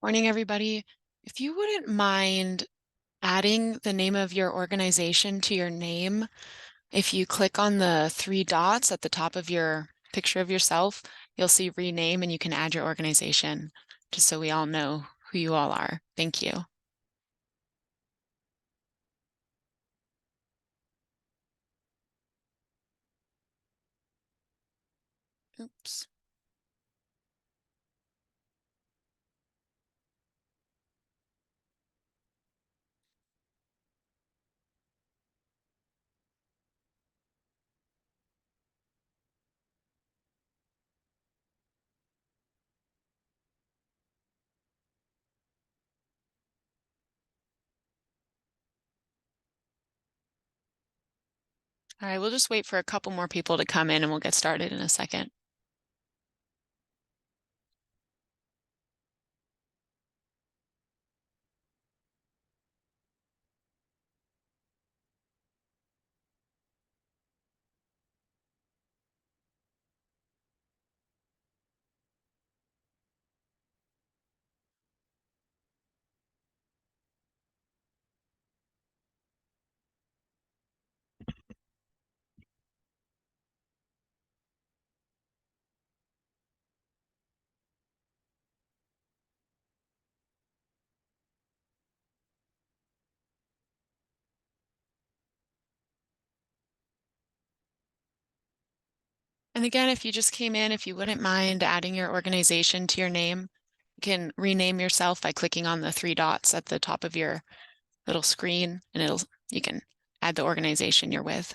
Morning, everybody. If you wouldn't mind adding the name of your organization to your name, if you click on the three dots at the top of your picture of yourself, you'll see rename and you can add your organization, just so we all know who you all are. Thank you. Oops. All right, we'll just wait for a couple more people to come in and we'll get started in a second. And again, if you just came in, if you wouldn't mind adding your organization to your name, you can rename yourself by clicking on the three dots at the top of your little screen, and you can add the organization you're with.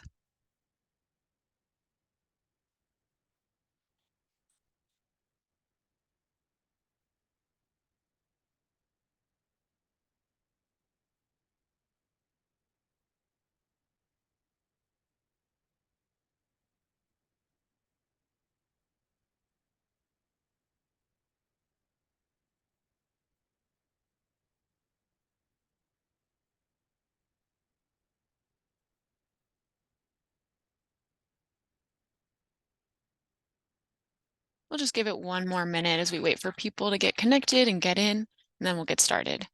We'll just give it one more minute as we wait for people to get connected and get in, and then we'll get started.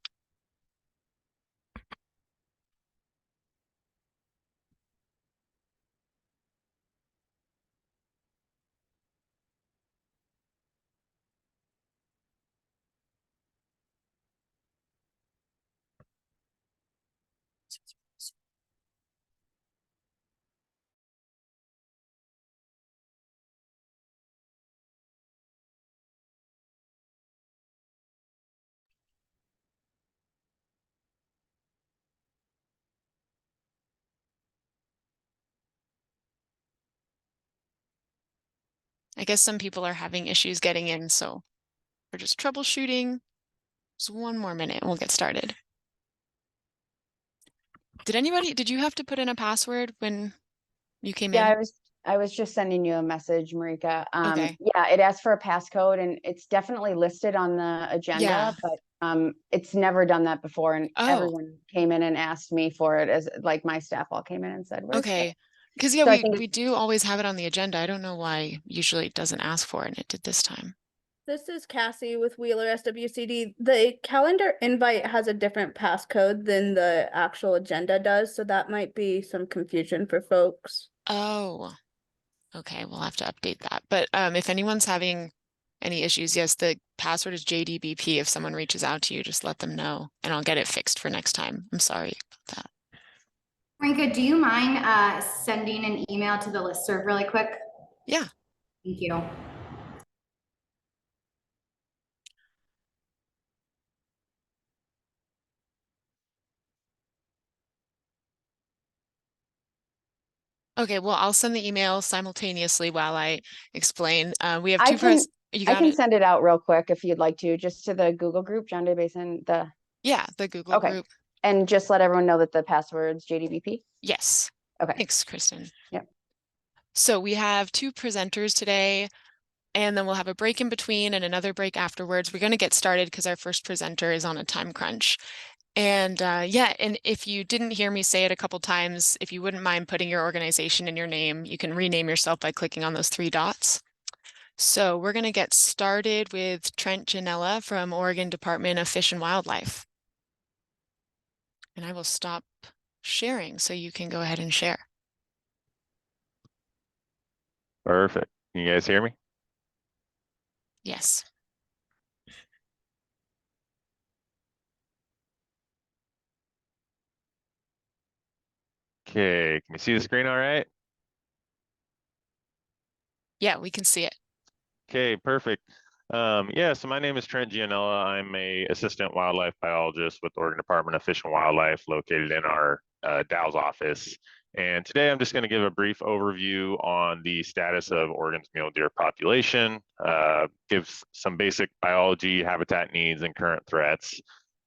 I guess some people are having issues getting in, so we're just troubleshooting. Just one more minute and we'll get started. Did you have to put in a password when you came Yeah, in? I was just sending you a message, Marika. Okay. Yeah, it asks for a passcode and it's definitely listed on the agenda, Yeah. but it's never done that before. And Oh, everyone came in and asked me for it, as like my staff all came in and said, "Where's the?" okay. Because yeah, So I we think we do always have it on the agenda. I don't know why usually it doesn't ask for it, and it did this time. This is Cassie with Wheeler SWCD. The calendar invite has a different passcode than the actual agenda does, so that might be some confusion for folks. Oh, okay. We'll have to update that. But if anyone's having any issues, yes, the password is JDBP. If someone reaches out to you, just let them know and I'll get it fixed for next time. I'm sorry about that. Marika, do you mind sending an email to the listserv really quick? Yeah. Thank you. Okay, well, I'll send the email simultaneously while I explain. We have I two can you I got can it? send it out real quick if you'd like to, just to the Google group, John Day Basin, Yeah, the Google okay. group. And just let everyone know that the password's JDBP. Yes. Okay. Thanks, Kristen. Yep. So we have two presenters today, and then we'll have a break in between and another break afterwards. We're going to get started because our first presenter is on a time crunch. And yeah, and if you didn't hear me say it a couple times, if you wouldn't mind putting your organization in your name, you can rename yourself by clicking on those three dots. So we're going to get started with Trent Gianella from Oregon Department of Fish and Wildlife. And I will stop sharing so you can go ahead and share. Perfect. Can you guys hear me? Yes. Okay, can you see the screen all right? Yeah, we can see it. Okay, perfect. Yeah, so my name is Trent Gianella. I'm a assistant wildlife biologist with the Oregon Department of Fish and Wildlife located in our Dow's office. And today I'm just going to give a brief overview on the status of Oregon's mule deer population, give some basic biology, habitat needs, and current threats,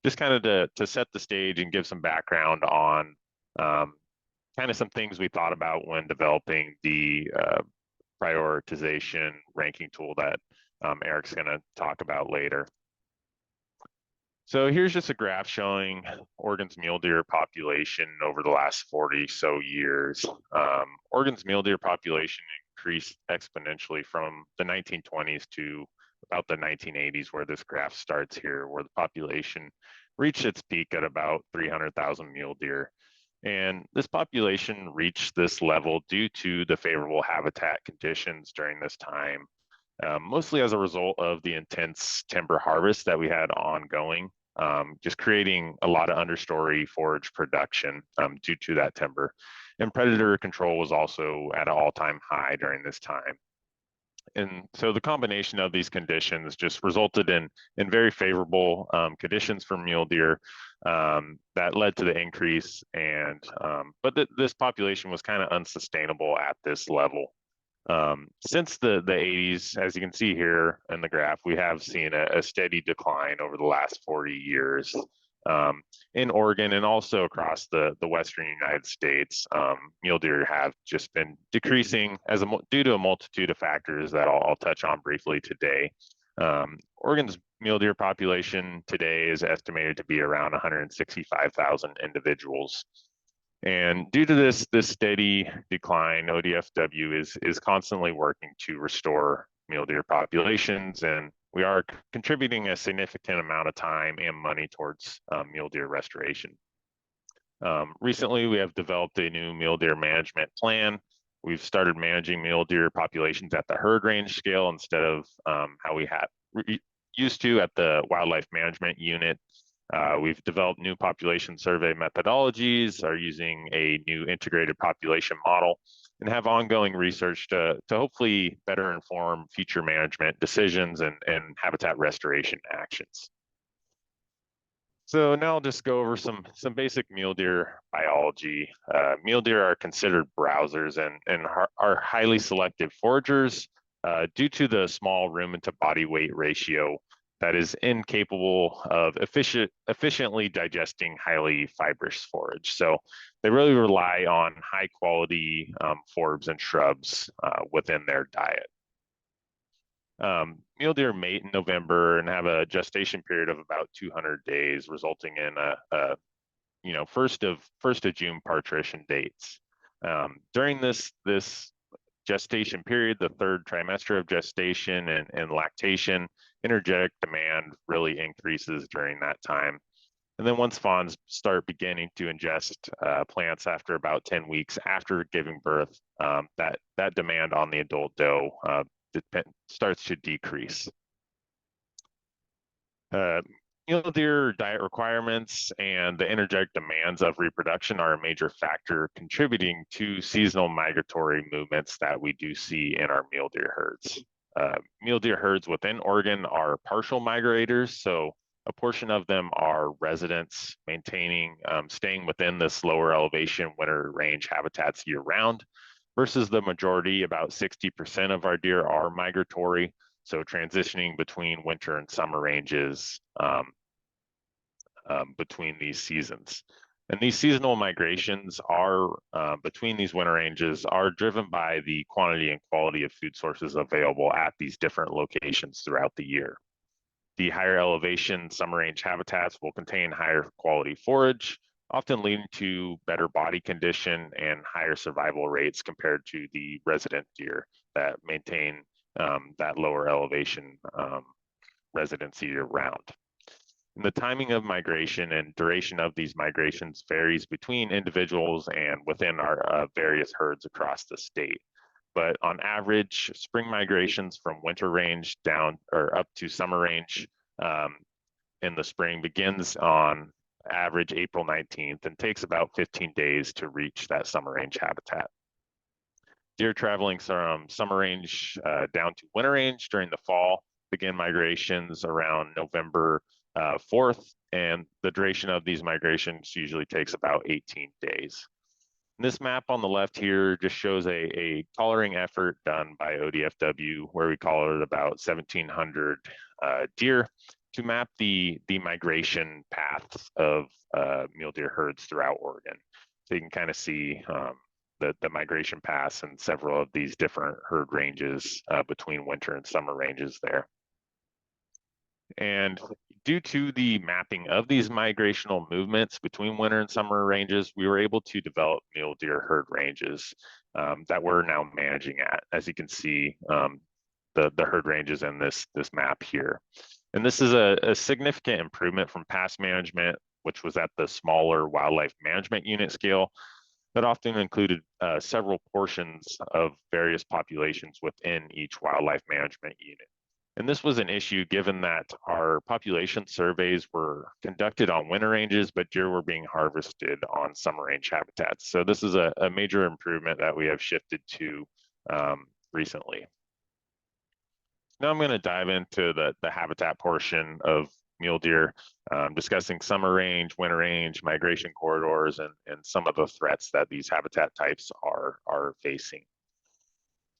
just kind of to set the stage and give some background on kind of some things we thought about when developing the prioritization ranking tool that Erik's going to talk about later. So here's just a graph showing Oregon's mule deer population over the last 40 so years. Oregon's mule deer population increased exponentially from the 1920s to about the 1980s, where this graph starts here, where the population reached its peak at about 300,000 mule deer. And this population reached this level due to the favorable habitat conditions during this time, mostly as a result of the intense timber harvest that we had ongoing, just creating a lot of understory forage production due to that timber. And predator control was also at an all-time high during this time. And so the combination of these conditions just resulted in very favorable conditions for mule deer that led to the increase. And but this population was kind of unsustainable at this level. Since the 80s, as you can see here in the graph, we have seen a steady decline over the last 40 years in Oregon and also across the Western United States. Mule deer have just been decreasing due to a multitude of factors that I'll touch on briefly today. Oregon's mule deer population today is estimated to be around 165,000 individuals. And due to this steady decline, ODFW is constantly working to restore mule deer populations, and we are contributing a significant amount of time and money towards mule deer restoration. Recently, we have developed a new mule deer management plan. We've started managing mule deer populations at the herd range scale instead of how we had used to at the wildlife management unit. We've developed new population survey methodologies, are using a new integrated population model, and have ongoing research to hopefully better inform future management decisions and habitat restoration actions. So now I'll just go over some basic mule deer biology. Mule deer are considered browsers and are highly selective foragers due to the small rumen to body weight ratio that is incapable of efficiently digesting highly fibrous forage. So they really rely on high quality forbs and shrubs within their diet. Mule deer mate in November and have a gestation period of about 200 days, resulting in a first of June partition dates. During this gestation period, the third trimester of gestation and lactation, energetic demand really increases during that time. And then once fawns start beginning to ingest plants after about 10 weeks after giving birth, that demand on the adult doe starts to decrease. Mule deer diet requirements and the energetic demands of reproduction are a major factor contributing to seasonal migratory movements that we do see in our mule deer herds. Mule deer herds within Oregon are partial migrators, so a portion of them are residents staying within this lower elevation winter range habitats year round, versus the majority, about 60% of our deer are migratory, so transitioning between winter and summer ranges between these seasons. And these seasonal migrations are between these winter ranges are driven by the quantity and quality of food sources available at these different locations throughout the year. The higher elevation summer range habitats will contain higher quality forage, often leading to better body condition and higher survival rates compared to the resident deer that maintain that lower elevation residency year round. And the timing of migration and duration of these migrations varies between individuals and within our various herds across the state. But on average, spring migrations from winter range down or up to summer range in the spring begins on average April 19th and takes about 15 days to reach that summer range habitat. Deer traveling from summer range down to winter range during the fall begin migrations around November 4th, and the duration of these migrations usually takes about 18 days. And this map on the left here just shows a collaring effort done by ODFW, where we collared about 1,700 deer to map the migration paths of mule deer herds throughout Oregon. So you can kind of see the migration paths and several of these different herd ranges between winter and summer ranges there. And due to the mapping of these migrational movements between winter and summer ranges, we were able to develop mule deer herd ranges that we're now managing at. As you can see, the herd ranges in this map here. And this is a significant improvement from past management, which was at the smaller wildlife management unit scale that often included several portions of various populations within each wildlife management unit. And this was an issue given that our population surveys were conducted on winter ranges, but deer were being harvested on summer range habitats. So this is a major improvement that we have shifted to recently. Now I'm going to dive into the habitat portion of mule deer, discussing summer range, winter range, migration corridors, and some of the threats that these habitat types are facing.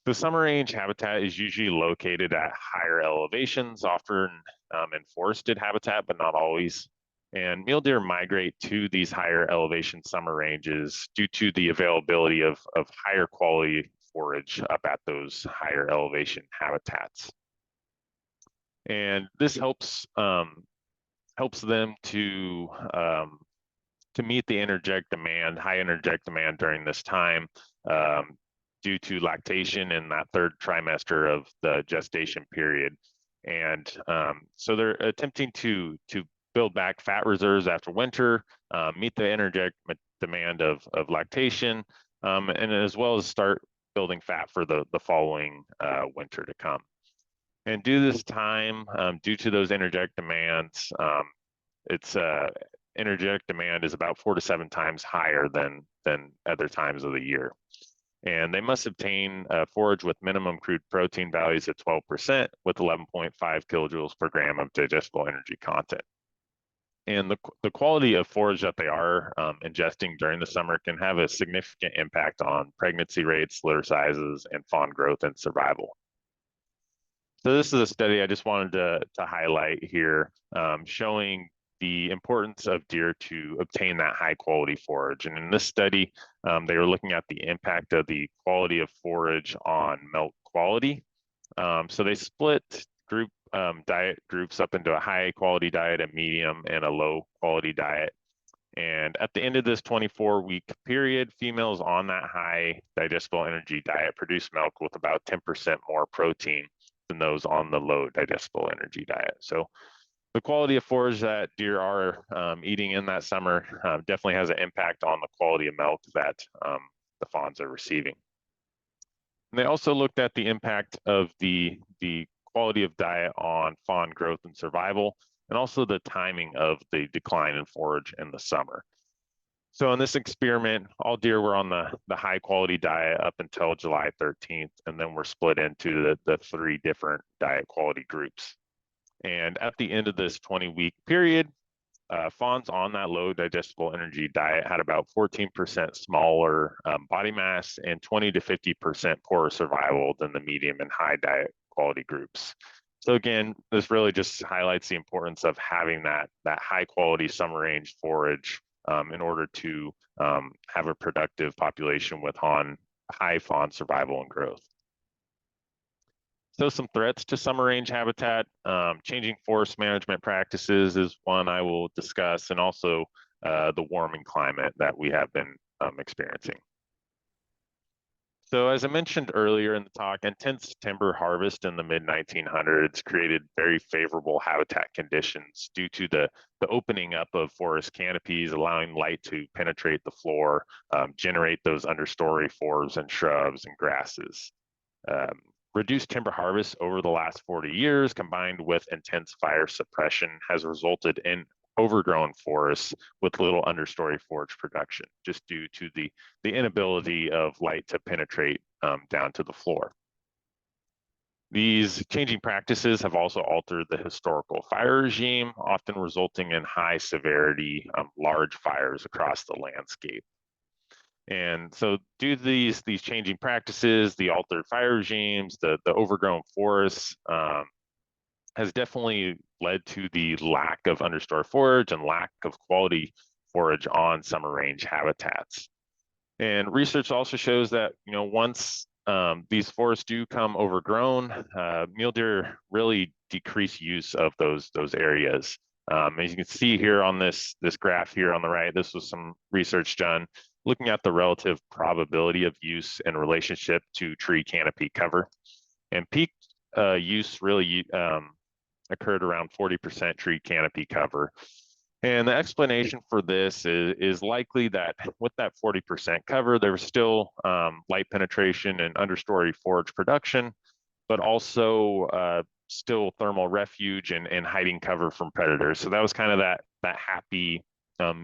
The summer range habitat is usually located at higher elevations, often in forested habitat, but not always. And mule deer migrate to these higher elevation summer ranges due to the availability of higher quality forage up at those higher elevation habitats. And this helps them to meet the high energetic demand during this time, due to lactation in that third trimester of the gestation period. And so they're attempting to build back fat reserves after winter, meet the energetic demand of lactation, and as well as start building fat for the following winter to come. And due to those energetic demands, energetic demand is about 4 to 7 times higher than other times of the year. And they must obtain forage with minimum crude protein values at 12% with 11.5 kilojoules per gram of digestible energy content. And the quality of forage that they are ingesting during the summer can have a significant impact on pregnancy rates, litter sizes, and fawn growth and survival. So this is a study I just wanted to highlight here, showing the importance of deer to obtain that high quality forage. And in this study, they were looking at the impact of the quality of forage on milk quality. So they split diet groups up into a high quality diet, a medium, and a low quality diet. And at the end of this 24-week period, females on that high digestible energy diet produce milk with about 10% more protein than those on the low digestible energy diet. So the quality of forage that deer are eating in that summer definitely has an impact on the quality of milk that the fawns are receiving. And they also looked at the impact of the quality of diet on fawn growth and survival, and also the timing of the decline in forage in the summer. So in this experiment, all deer were on the high quality diet up until July 13th, and then were split into the 3 different diet quality groups. And at the end of this 20-week period, fawns on that low digestible energy diet had about 14% smaller body mass and 20 to 50% poorer survival than the medium and high diet quality groups. So again, this really just highlights the importance of having that high quality summer range forage in order to have a productive population with high fawn survival and growth. So some threats to summer range habitat, changing forest management practices is one I will discuss, and also the warming climate that we have been experiencing. So as I mentioned earlier in the talk, intense timber harvest in the mid-1900s created very favorable habitat conditions due to the opening up of forest canopies, allowing light to penetrate the floor, generate those understory forbs and shrubs and grasses. Reduced timber harvest over the last 40 years, combined with intense fire suppression, has resulted in overgrown forests with little understory forage production, just due to the inability of light to penetrate down to the floor. These changing practices have also altered the historical fire regime, often resulting in high severity, large fires across the landscape. And so due to these changing practices, the altered fire regimes, the overgrown forests, has definitely led to the lack of understory forage and lack of quality forage on summer range habitats. And research also shows that, once these forests do come overgrown, mule deer really decrease use of those areas. As you can see here on this graph here on the right, this was some research done looking at the relative probability of use in relationship to tree canopy cover. And peak use really occurred around 40% tree canopy cover. And the explanation for this is likely that with that 40% cover, there was still light penetration and understory forage production, but also still thermal refuge and hiding cover from predators. So that was kind of that happy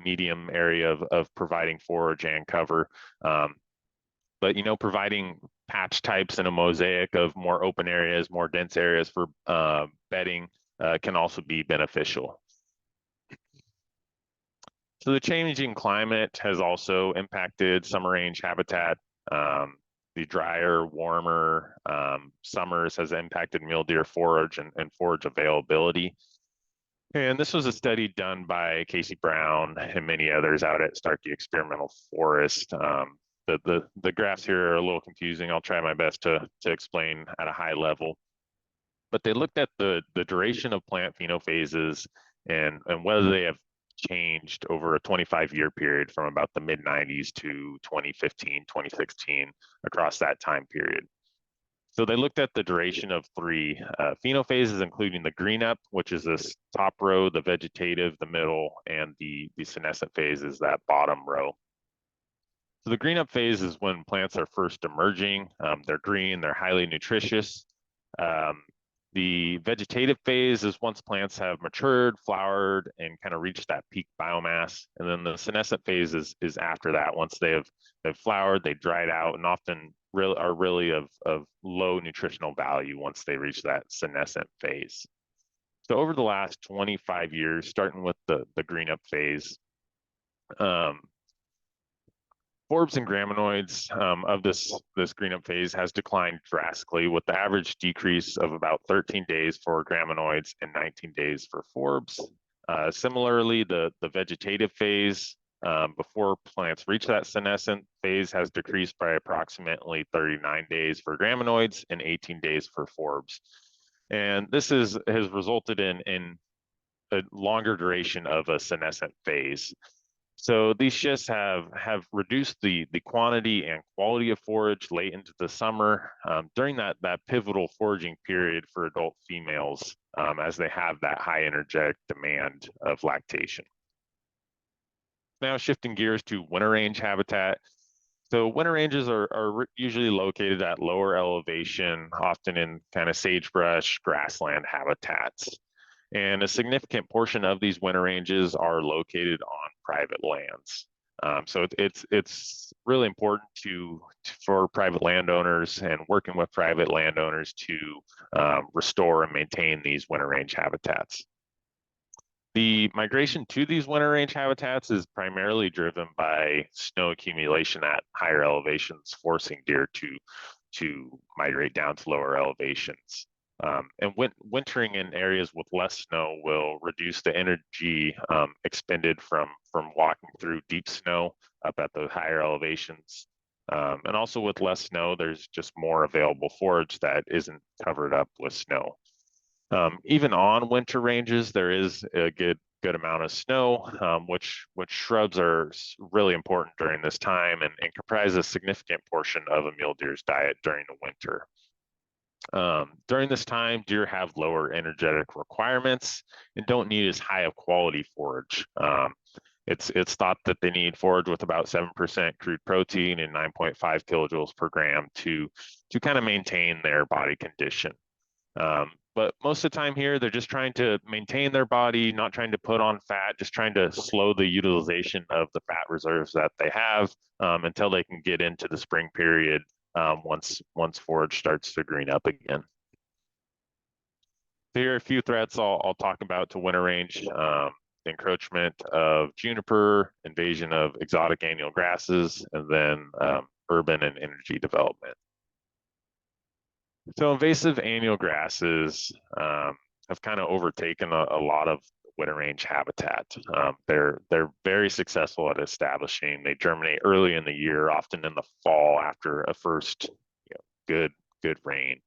medium area of providing forage and cover. But providing patch types and a mosaic of more open areas, more dense areas for bedding can also be beneficial. So the changing climate has also impacted summer range habitat. The drier, warmer summers has impacted mule deer forage and forage availability. And this was a study done by Casey Brown and many others out at Starkey Experimental Forest. The graphs here are a little confusing. I'll try my best to explain at a high level. But they looked at the duration of plant phenophases and whether they have changed over a 25-year period from about the mid-90s to 2015, 2016, across that time period. So they looked at the duration of 3 phenophases, including the green up, which is this top row, the vegetative, the middle, and the senescent phase is that bottom row. So the green up phase is when plants are first emerging. They're green, they're highly nutritious. The vegetative phase is once plants have matured, flowered, and kind of reached that peak biomass. And then the senescent phase is after that. Once they've flowered, they dried out, and often are really of low nutritional value once they reach that senescent phase. So over the last 25 years, starting with the green up phase, forbs and graminoids of this green up phase has declined drastically, with the average decrease of about 13 days for graminoids and 19 days for forbs. Similarly, the vegetative phase before plants reach that senescent phase has decreased by approximately 39 days for graminoids and 18 days for forbs. And this has resulted in a longer duration of a senescent phase. So these shifts have reduced the quantity and quality of forage late into the summer during that pivotal foraging period for adult females as they have that high energetic demand of lactation. Now shifting gears to winter range habitat. So winter ranges are usually located at lower elevation, often in kind of sagebrush, grassland habitats. And a significant portion of these winter ranges are located on private lands. So it's really important for private landowners and working with private landowners to restore and maintain these winter range habitats. The migration to these winter range habitats is primarily driven by snow accumulation at higher elevations, forcing deer to migrate down to lower elevations. And wintering in areas with less snow will reduce the energy expended from walking through deep snow up at the higher elevations. And also with less snow, there's just more available forage that isn't covered up with snow. Even on winter ranges, there is a good good amount of snow, which shrubs are really important during this time and comprise a significant portion of a mule deer's diet during the winter. During this time, deer have lower energetic requirements and don't need as high of quality forage. It's thought that they need forage with about 7% crude protein and 9.5 kilojoules per gram to kind of maintain their body condition. But most of the time here, they're just trying to maintain their body, not trying to put on fat, just trying to slow the utilization of the fat reserves that they have until they can get into the spring period once forage starts to green up again. So here are a few threats I'll talk about to winter range. Encroachment of juniper, invasion of exotic annual grasses, and then urban and energy development. So invasive annual grasses have kind of overtaken a lot of winter range habitat. They're very successful at establishing. They germinate early in the year, often in the fall after a first good rain.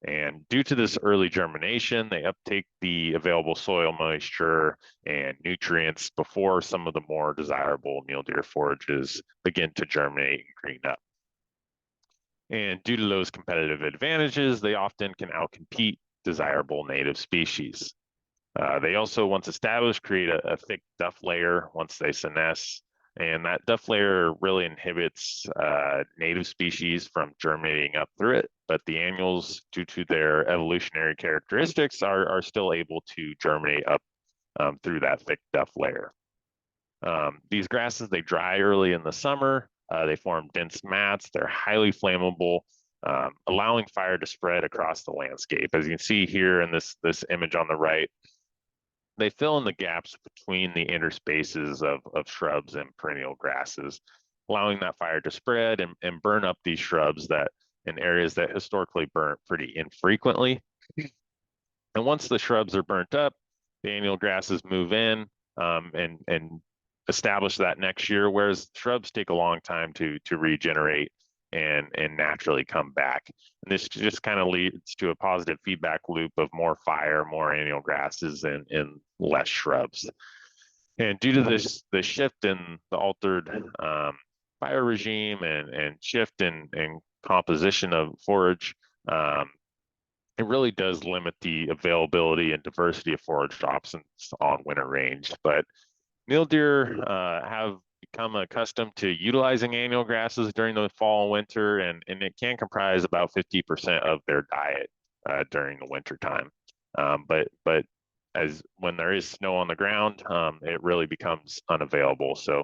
And due to this early germination, they uptake the available soil moisture and nutrients before some of the more desirable mule deer forages begin to germinate and green up. And due to those competitive advantages, they often can outcompete desirable native species. They also, once established, create a thick duff layer once they senesce. And that duff layer really inhibits native species from germinating up through it, but the annuals, due to their evolutionary characteristics, are still able to germinate up through that thick duff layer. These grasses, they dry early in the summer. They form dense mats. They're highly flammable, allowing fire to spread across the landscape. As you can see here in this image on the right, they fill in the gaps between the interspaces of shrubs and perennial grasses, allowing that fire to spread and burn up these shrubs that in areas that historically burnt pretty infrequently. And once the shrubs are burnt up, the annual grasses move in and establish that next year, whereas shrubs take a long time to regenerate and naturally come back. And this just kind of leads to a positive feedback loop of more fire, more annual grasses, and less shrubs. And due to the shift in the altered fire regime and shift in composition of forage, it really does limit the availability and diversity of forage options on winter range. But mule deer have become accustomed to utilizing annual grasses during the fall and winter, and it can comprise about 50% of their diet during the winter time. But as when there is snow on the ground, it really becomes unavailable. So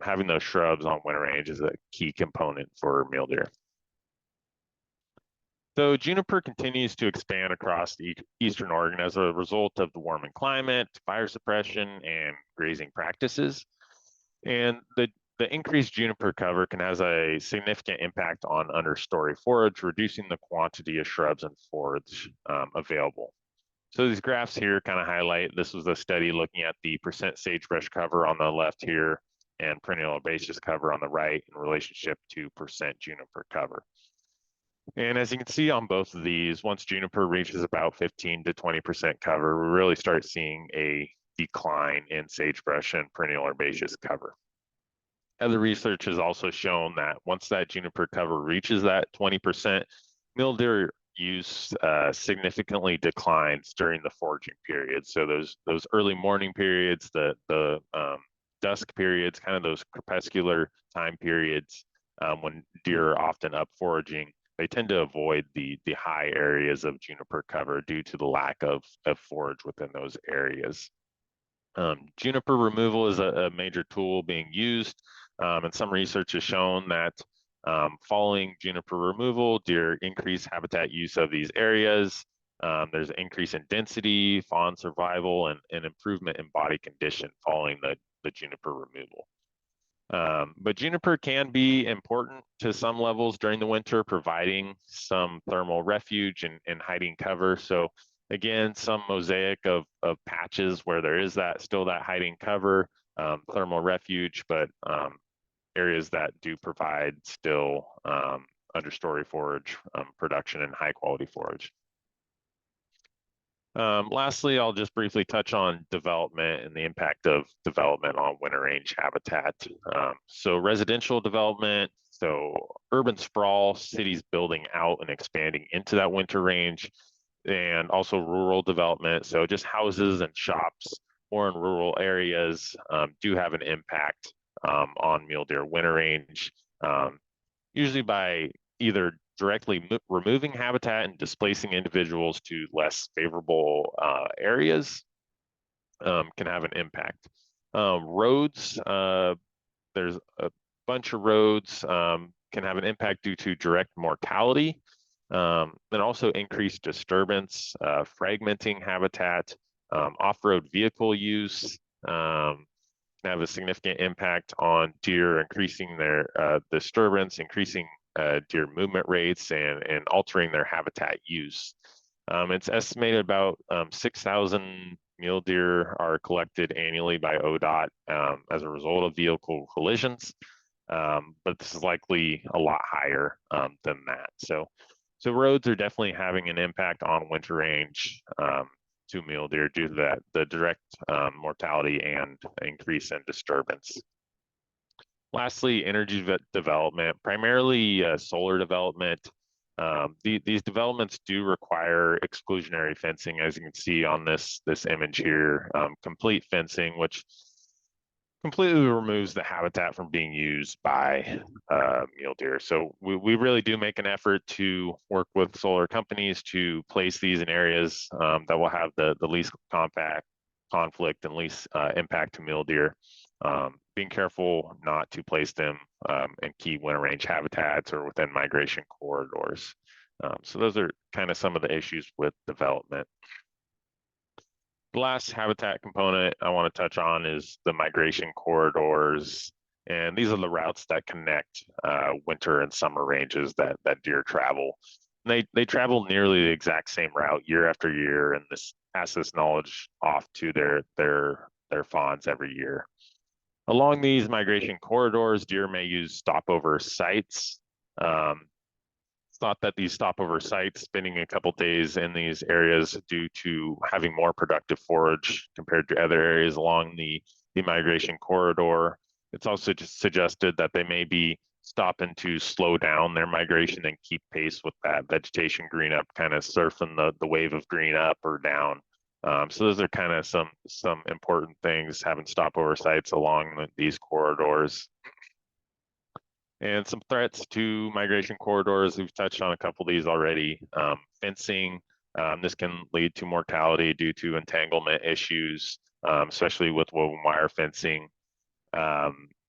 having those shrubs on winter range is a key component for mule deer. So juniper continues to expand across Eastern Oregon as a result of the warming climate, fire suppression, and grazing practices. And the increased juniper cover can have a significant impact on understory forage, reducing the quantity of shrubs and forage available. So these graphs here kind of highlight, this was a study looking at the percent sagebrush cover on the left here and perennial herbaceous cover on the right in relationship to percent juniper cover. And as you can see on both of these, once juniper reaches about 15 to 20% cover, we really start seeing a decline in sagebrush and perennial herbaceous cover. Other research has also shown that once that juniper cover reaches that 20%, mule deer use significantly declines during the foraging period. So those early morning periods, the dusk periods, kind of those crepuscular time periods when deer are often up foraging, they tend to avoid the high areas of juniper cover due to the lack of forage within those areas. Juniper removal is a major tool being used, and some research has shown that following juniper removal, deer increase habitat use of these areas. There's an increase in density, fawn survival, and improvement in body condition following the juniper removal. But juniper can be important to some levels during the winter, providing some thermal refuge and hiding cover. So again, some mosaic of patches where there is still that hiding cover, thermal refuge, but areas that do provide still understory forage production and high quality forage. Lastly, I'll just briefly touch on development and the impact of development on winter range habitat. So residential development, so urban sprawl, cities building out and expanding into that winter range, and also rural development. So just houses and shops more in rural areas do have an impact on mule deer winter range, usually by either directly removing habitat and displacing individuals to less favorable areas can have an impact. Roads, there's a bunch of roads can have an impact due to direct mortality, and also increased disturbance, fragmenting habitat, off-road vehicle use, have a significant impact on deer, increasing their disturbance, increasing deer movement rates, and altering their habitat use. It's estimated about 6,000 mule deer are collected annually by ODOT as a result of vehicle collisions, but this is likely a lot higher than that. So roads are definitely having an impact on winter range to mule deer due to the direct mortality and increase in disturbance. Lastly, energy development, primarily solar development. These developments do require exclusionary fencing, as you can see on this image here, complete fencing, which completely removes the habitat from being used by mule deer. So we really do make an effort to work with solar companies to place these in areas that will have the least conflict and least impact to mule deer. Being careful not to place them in key winter range habitats or within migration corridors. So those are kind of some of the issues with development. The last habitat component I want to touch on is the migration corridors. And these are the routes that connect winter and summer ranges that deer travel. And they travel nearly the exact same route year after year, and this pass this knowledge off to their fawns every year. Along these migration corridors, deer may use stopover sites. It's thought that these stopover sites, spending a couple days in these areas due to having more productive forage compared to other areas along the migration corridor. It's also just suggested that they may be stopping to slow down their migration and keep pace with that vegetation green up, kind of surfing the wave of green up or down. So those are kind of some important things, having stopover sites along these corridors. And some threats to migration corridors, we've touched on a couple of these already. Fencing, this can lead to mortality due to entanglement issues, especially with woven wire fencing.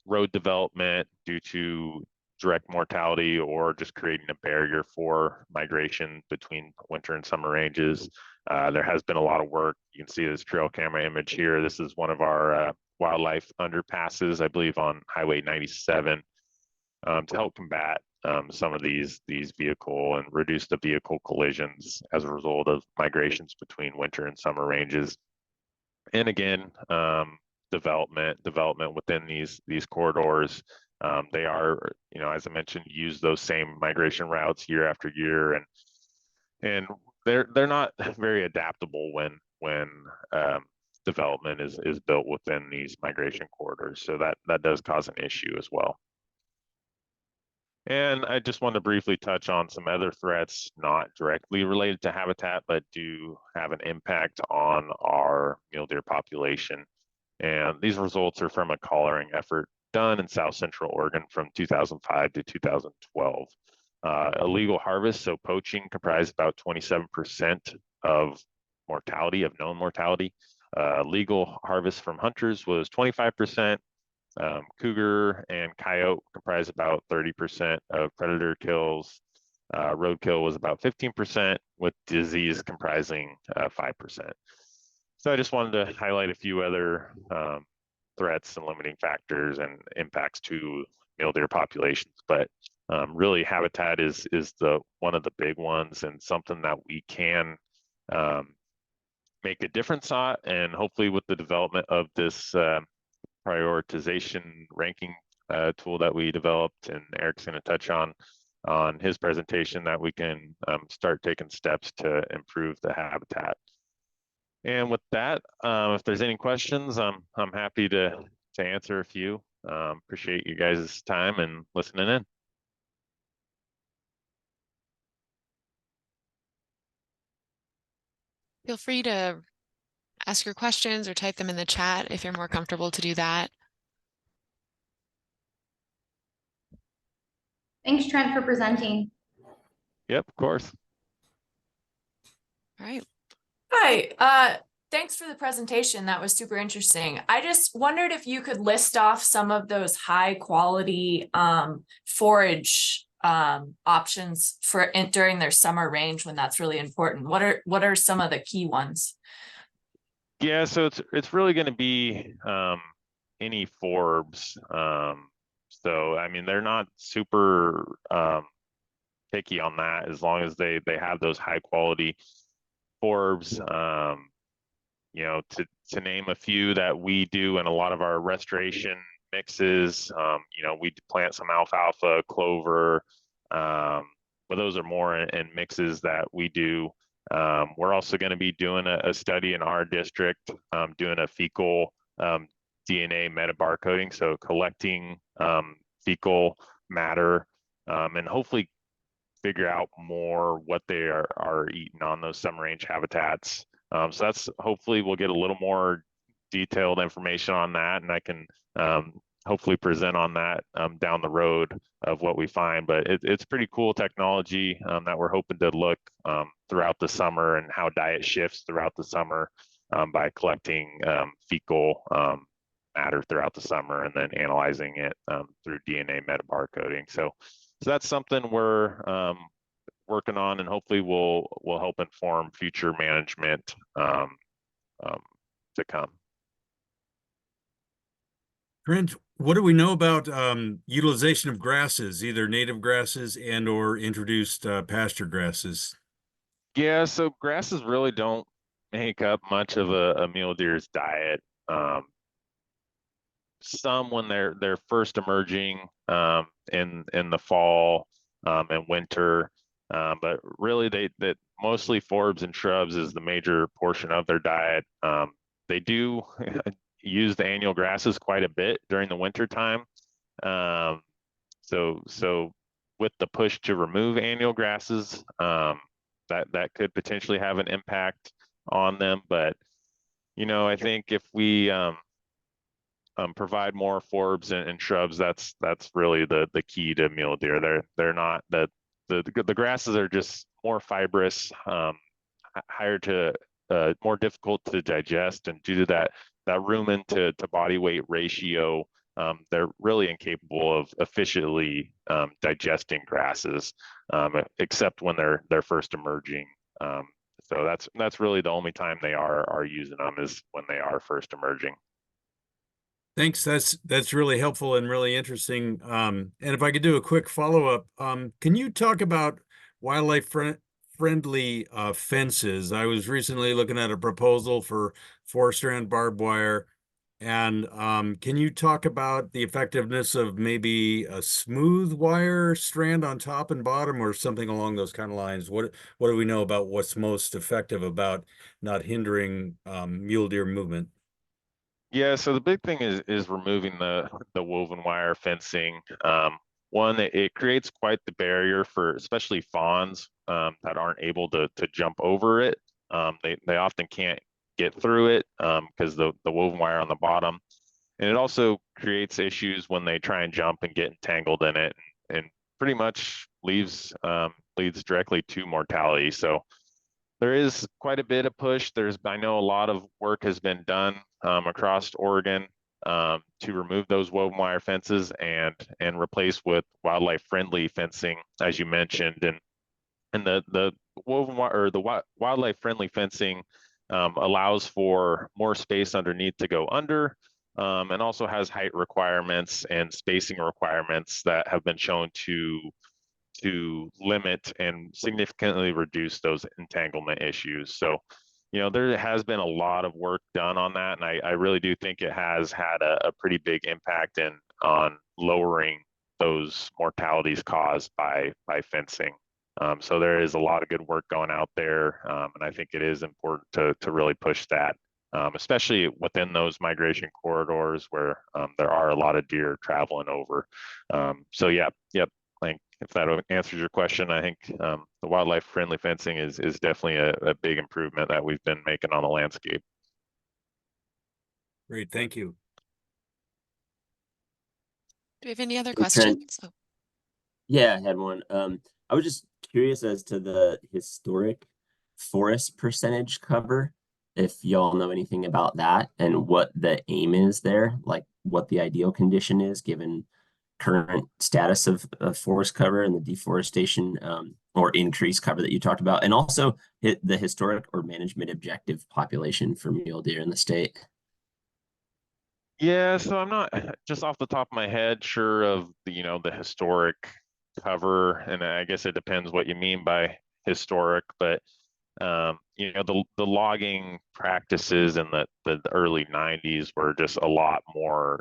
Road development due to direct mortality or just creating a barrier for migration between winter and summer ranges. There has been a lot of work. You can see this trail camera image here. This is one of our wildlife underpasses, I believe on Highway 97, to help combat some of these vehicle and reduce the vehicle collisions as a result of migrations between winter and summer ranges. And again, development within these corridors. They are, as I mentioned, use those same migration routes year after year, and they're not very adaptable when development is built within these migration corridors. So that does cause an issue as well. And I just want to briefly touch on some other threats not directly related to habitat, but do have an impact on our mule deer population. And these results are from a collaring effort done in South Central Oregon from 2005 to 2012. Illegal harvest, so poaching, comprised about 27% of mortality, of known mortality. Legal harvest from hunters was 25%. Cougar and coyote comprise about 30% of predator kills. Roadkill was about 15%, with disease comprising 5%. So I just wanted to highlight a few other threats and limiting factors and impacts to mule deer populations, but really habitat is one of the big ones, and something that we can make a difference on. And hopefully with the development of this prioritization ranking tool that we developed, and Erik's going to touch on his presentation, that we can start taking steps to improve the habitat. And with that, if there's any questions, I'm happy to answer a few. Appreciate you guys' time and listening in. Feel free to ask your questions or type them in the chat if you're more comfortable to do that. Thanks, Trent, for presenting. Yep, of course. All right. Hi, thanks for the presentation. That was super interesting. I just wondered if you could list off some of those high quality forage options for during their summer range when that's really important. What are some of the key ones? Yeah, so it's really going to be any forbs. So I mean, they're not super picky on that as long as they have those high quality forbs. You know, to name a few that we do in a lot of our restoration mixes. You know, we plant some alfalfa, clover, but those are more in mixes that we do. We're also going to be doing a study in our district, doing a fecal DNA metabarcoding, so collecting fecal matter, and hopefully figure out more what they are eating on those summer range habitats. So that's hopefully we'll get a little more detailed information on that, and I can hopefully present on that down the road of what we find. But it's pretty cool technology that we're hoping to look throughout the summer and how diet shifts throughout the summer by collecting fecal matter throughout the summer and then analyzing it through DNA metabarcoding. So that's something we're working on, and hopefully will help inform future management to come. Trent, what do we know about utilization of grasses, either native grasses and or introduced pasture grasses? Yeah, so grasses really don't make up much of a mule deer's diet. Some when they're first emerging in the fall and winter, but really that mostly forbs and shrubs is the major portion of their diet. They do use the annual grasses quite a bit during the winter time. So with the push to remove annual grasses, that could potentially have an impact on them. But you know, I think if we provide more forbs and shrubs, that's really the key to mule deer. They're not the grasses are just more fibrous, higher to more difficult to digest, and due to that rumen to body weight ratio, they're really incapable of efficiently digesting grasses, except when they're first emerging. So that's really the only time they are using them is when they are first emerging. Thanks. That's really helpful and really interesting. And if I could do a quick follow-up, can you talk about wildlife friendly fences? I was recently looking at a proposal for 4-strand barbed wire. And can you talk about the effectiveness of maybe a smooth wire strand on top and bottom or something along those kind of lines? What do we know about what's most effective about not hindering mule deer movement? Yeah, so the big thing is removing the woven wire fencing. One, it creates quite the barrier for especially fawns that aren't able to jump over it. They often can't get through it because the woven wire on the bottom, and it also creates issues when they try and jump and get entangled in it, and pretty much leads directly to mortality. So there is quite a bit of push. I know a lot of work has been done across Oregon to remove those woven wire fences and replace with wildlife friendly fencing, as you mentioned. And the woven wire or the wildlife friendly fencing allows for more space underneath to go under, and also has height requirements and spacing requirements that have been shown to limit and significantly reduce those entanglement issues. So, you know, there has been a lot of work done on that, and I really do think it has had a pretty big impact on lowering those mortalities caused by fencing. So there is a lot of good work going out there, and I think it is important to really push that, especially within those migration corridors where there are a lot of deer traveling over. So yeah, yep. Like if that answers your question, I think the wildlife friendly fencing is definitely a big improvement that we've been making on the landscape. Great, thank you. Do we have any other Hey, Trent. questions? Oh, Yeah, I had one. I was just curious as to the historic forest percentage cover, if y'all know anything about that and what the aim is there, like what the ideal condition is given current status of forest cover and the deforestation or increased cover that you talked about, and also the historic or management objective population for mule deer in the state. Yeah, so I'm not just off the top of my head sure of the historic cover, and I guess it depends what you mean by historic, but the logging practices in the early 90s were just a lot more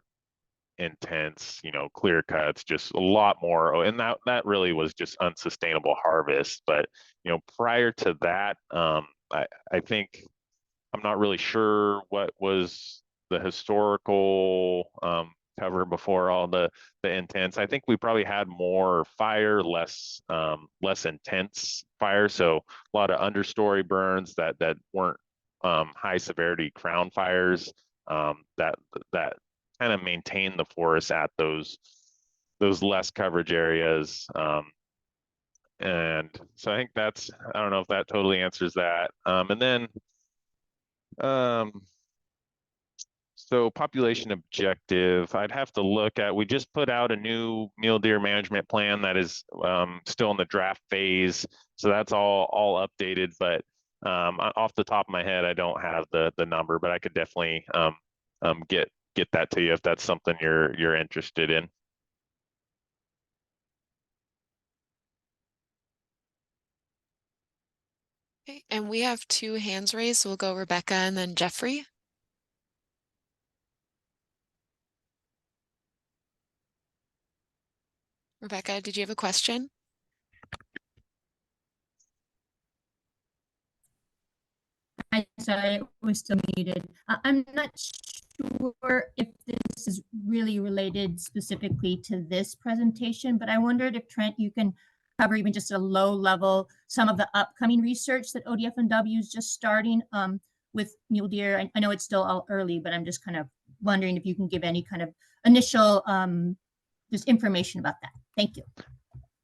intense, clear cuts, just a lot more, and that really was just unsustainable harvest. But prior to that, I think I'm not really sure what was the historical cover before all the intense. I think we probably had more fire, less intense fire. So a lot of understory burns that weren't high severity crown fires that kind of maintain the forest at those less coverage areas. And so I think I don't know if that totally answers that. And then so population objective, I'd have to look at, we just put out a new mule deer management plan that is still in the draft phase. So that's all updated, but off the top of my head, I don't have the number, but I could definitely get that to you if that's something you're interested in. okay. And we have 2 hands raised. So we'll go Rebecca and then Jeffrey. Rebecca, did you have a question? Sorry, I was still muted. I'm not sure if this is really related specifically to this presentation, but I wondered if Trent, you can cover even just a low level, some of the upcoming research that ODFW is just starting with mule deer. I know it's still all early, but I'm just kind of wondering if you can give any kind of initial just information about that. Thank you.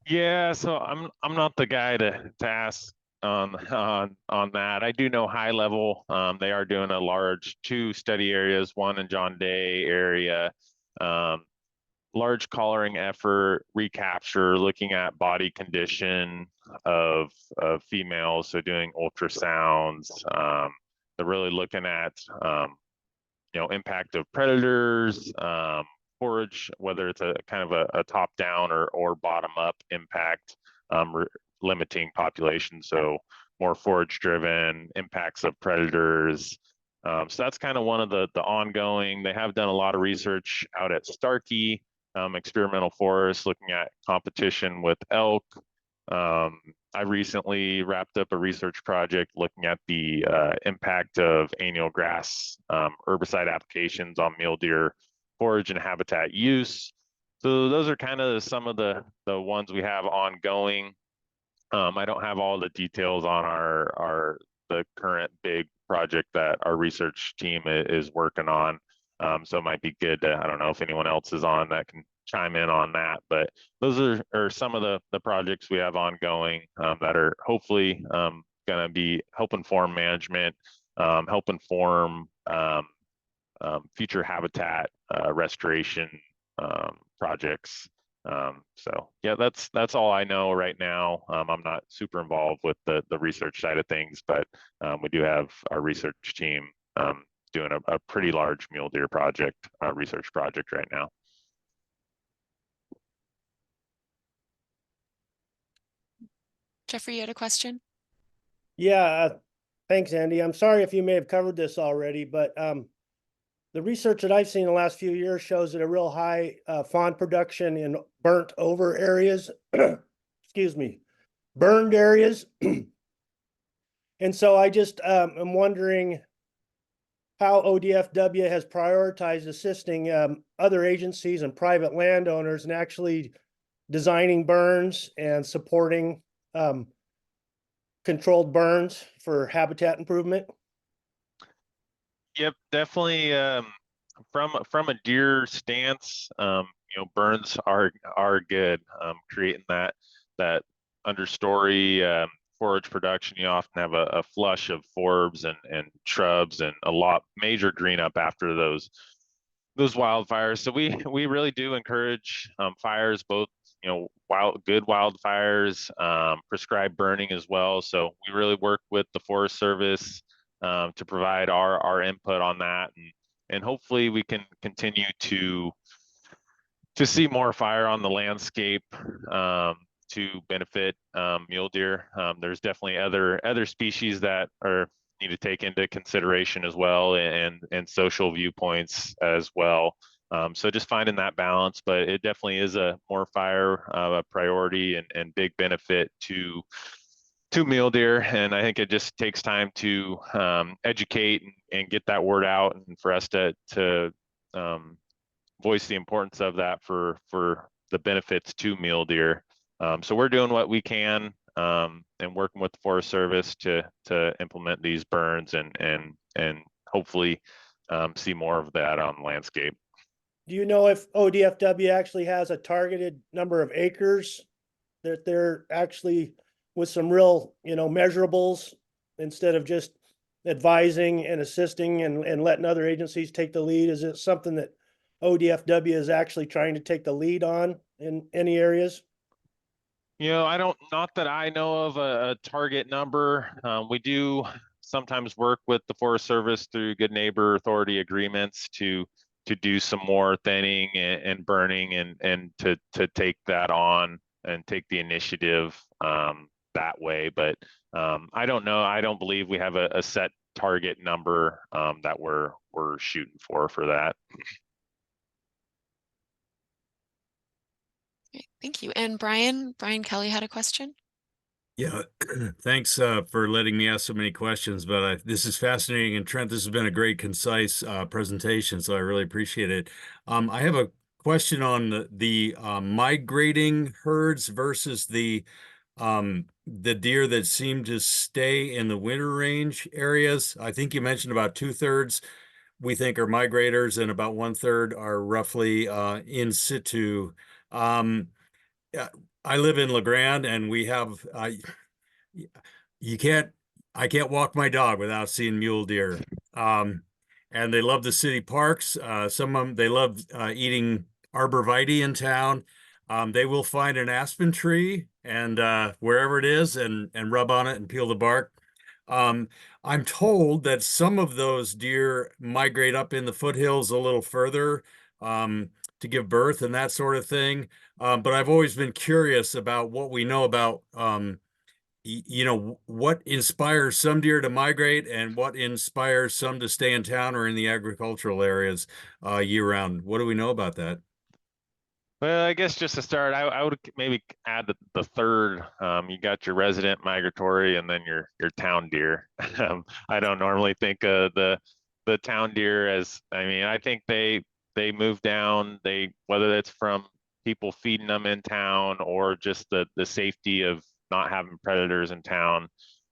Yeah, so I'm not the guy to ask on that. I do know high level. They are doing a large 2 study areas, one in John Day area, large collaring effort, recapture, looking at body condition of females, so doing ultrasounds. They're really looking at impact of predators, forage, whether it's a kind of a top down or bottom up impact, limiting population. So more forage driven impacts of predators. So that's kind of one of the ongoing. They have done a lot of research out at Starkey, experimental forest, looking at competition with elk. I recently wrapped up a research project looking at the impact of annual grass herbicide applications on mule deer forage and habitat use. So those are kind of some of the ones we have ongoing. I don't have all the details on the current big project that our research team is working on. So it might be good to, I don't know if anyone else is on that can chime in on that, but those are some of the projects we have ongoing that are hopefully going to be help inform management, help inform future habitat restoration projects. So yeah, that's all I know right now. I'm not super involved with the research side of things, but we do have our research team doing a pretty large mule deer project, research project right now. Jeffrey, you had a question? Yeah, thanks, Andy. I'm sorry if you may have covered this already, but the research that I've seen in the last few years shows that a real high fawn production in burnt over areas, excuse me, burned areas. And so I just am wondering how ODFW has prioritized assisting other agencies and private landowners and actually designing burns and supporting controlled burns for habitat improvement. Yep, definitely. From a deer stance, burns are good. Creating that understory forage production, you often have a flush of forbs and shrubs and a lot major green up after those wildfires. So we really do encourage fires, both good wildfires, prescribed burning as well. So we really work with the Forest Service to provide our input on that, and hopefully we can continue to see more fire on the landscape to benefit mule deer. There's definitely other species that need to take into consideration as well, and social viewpoints as well. So just finding that balance, but it definitely is a more fire a priority and big benefit to mule deer. And I think it just takes time to educate and get that word out, and for us to voice the importance of that for the benefits to mule deer. So we're doing what we can and working with the Forest Service to implement these burns and hopefully see more of that on the landscape. Do you know if ODFW actually has a targeted number of acres that they're actually with some real, measurables, instead of just advising and assisting and letting other agencies take the lead? Is it something that ODFW is actually trying to take the lead on in any areas? Not that I know of a target number. We do sometimes work with the Forest Service through Good Neighbor Authority agreements to do some more thinning and burning and to take that on and take the initiative that way. But I don't know. I don't believe we have a set target number that we're shooting for that. Okay, thank you. And Brian Kelly had a question. Yeah, thanks for letting me ask so many questions, but this is fascinating. And Trent, this has been a great, concise presentation, so I really appreciate it. I have a question on the migrating herds versus the deer that seem to stay in the winter range areas. I think you mentioned about 2/3 we think are migrators and about 1/3 are roughly in situ. I live in LeGrand, and we have I can't walk my dog without seeing mule deer. And they love the city parks. Some of them, they love eating arborvitae in town. They will find an aspen tree and wherever it is and rub on it and peel the bark. I'm told that some of those deer migrate up in the foothills a little further to give birth and that sort of thing. But I've always been curious about what we know about, what inspires some deer to migrate and what inspires some to stay in town or in the agricultural areas year round. What do we know about that? Well, I guess just to start, I would maybe add the third. You got your resident migratory and then your town deer. I don't normally think of the town deer as, I think they move down, whether that's from people feeding them in town or just the safety of not having predators in town.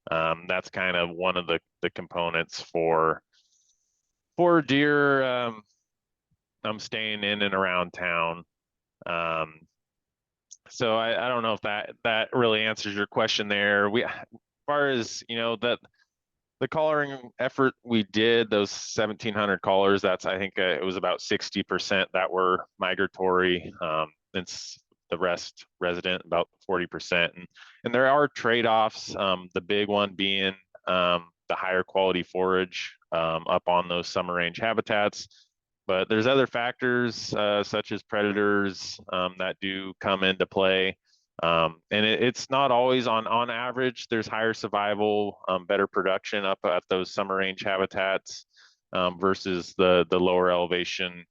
That's kind of one of the components for deer staying in and around town. So I don't know if that really answers your question there. As far as the collaring effort we did, those 1,700 collars, I think it was about 60% that were migratory. And the rest resident, about 40%. And there are trade-offs. The big one being the higher quality forage up on those summer range habitats. But there's other factors such as predators that do come into play. And it's not always on average, there's higher survival, better production up at those summer range habitats versus the lower elevation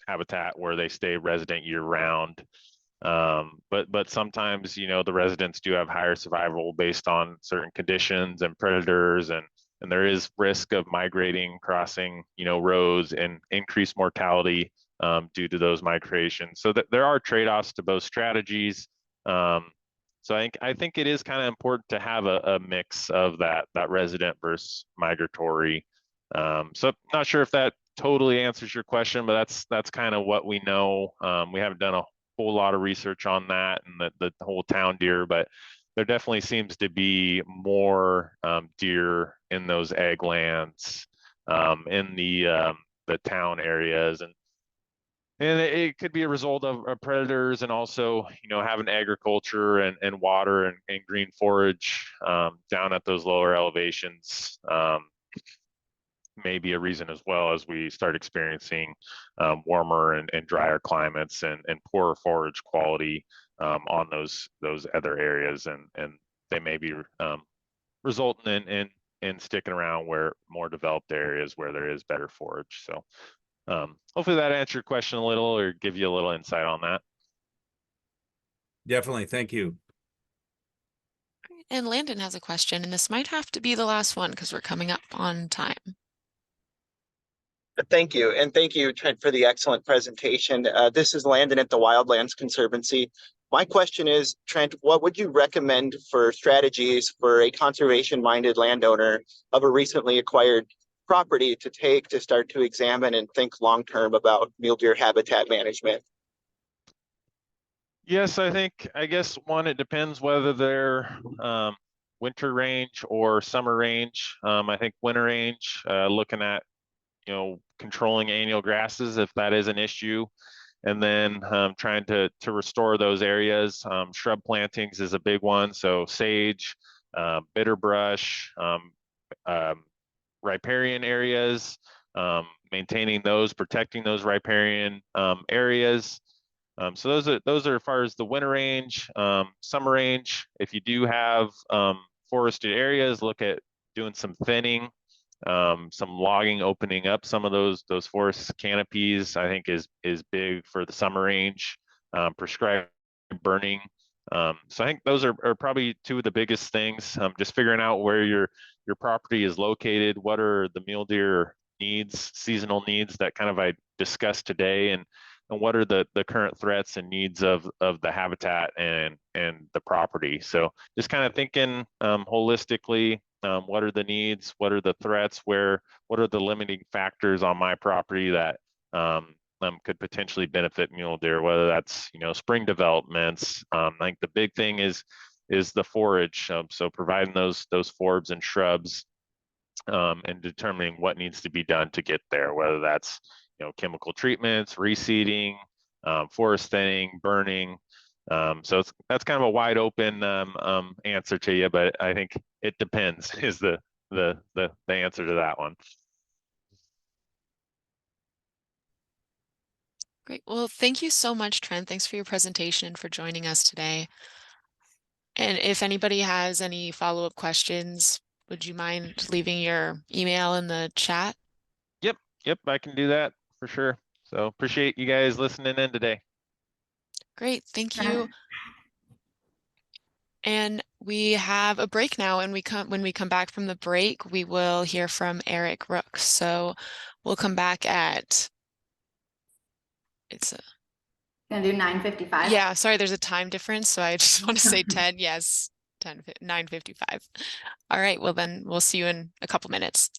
habitat where they stay resident year round. But sometimes, you know, the residents do have higher survival based on certain conditions and predators, and there is risk of migrating, crossing, you know, roads and increased mortality due to those migrations. So that there are trade-offs to both strategies. So I think it is kind of important to have a mix of that resident versus migratory. So not sure if that totally answers your question, but that's kind of what we know. We haven't done a whole lot of research on that and the whole town deer, but there definitely seems to be more deer in those ag lands in the town areas, and it could be a result of predators and also, you know, having agriculture and water and green forage down at those lower elevations. May be a reason as well as we start experiencing warmer and drier climates and poorer forage quality on those other areas, and they may be resulting in sticking around where more developed areas where there is better forage. So hopefully that answered your question a little or give you a little insight on that. Definitely. Thank you. And Landon has a question, and this might have to be the last one because we're coming up on time. Thank you. And thank you, Trent, for the excellent presentation. This is Landon at the Wildlands Conservancy. My question is, Trent, what would you recommend for strategies for a conservation-minded landowner of a recently acquired property to take to start to examine and think long-term about mule deer habitat management? Yes, I guess one, it depends whether they're winter range or summer range. I think winter range, looking at, you know, controlling annual grasses if that is an issue, and then trying to restore those areas. Shrub plantings is a big one, so sage, bitter brush, riparian areas, maintaining those, protecting those riparian areas. So those are as far as the winter range. Summer range, if you do have forested areas, look at doing some thinning, some logging, opening up some of those forest canopies. I think is big for the summer range. Prescribed burning. So I think those are probably two of the biggest things. Just figuring out where your property is located, what are the mule deer needs, seasonal needs that kind of I discussed today, and what are the current threats and needs of the habitat and the property. So just kind of thinking holistically, what are the needs, what are the threats, what are the limiting factors on my property that could potentially benefit mule deer, whether that's, you know, spring developments. I think the big thing is the forage. So providing those forbs and shrubs and determining what needs to be done to get there, whether that's, you know, chemical treatments, reseeding, forest thinning, burning. So that's kind of a wide open answer to you, but I think it depends is the answer to that one. Great. Well, thank you so much, Trent. Thanks for your presentation and for joining us today. And if anybody has any follow-up questions, would you mind leaving your email in the chat? Yep, I can do that for sure. So appreciate you guys listening in today. Great, thank you. And we have a break now, and when we come back from the break, we will hear from Erik Rook. So we'll come back at Gonna do 9:55. Yeah, sorry, there's a time difference, so I just want to say 10. Yes, 9:55. All right, well then we'll see you in a couple minutes.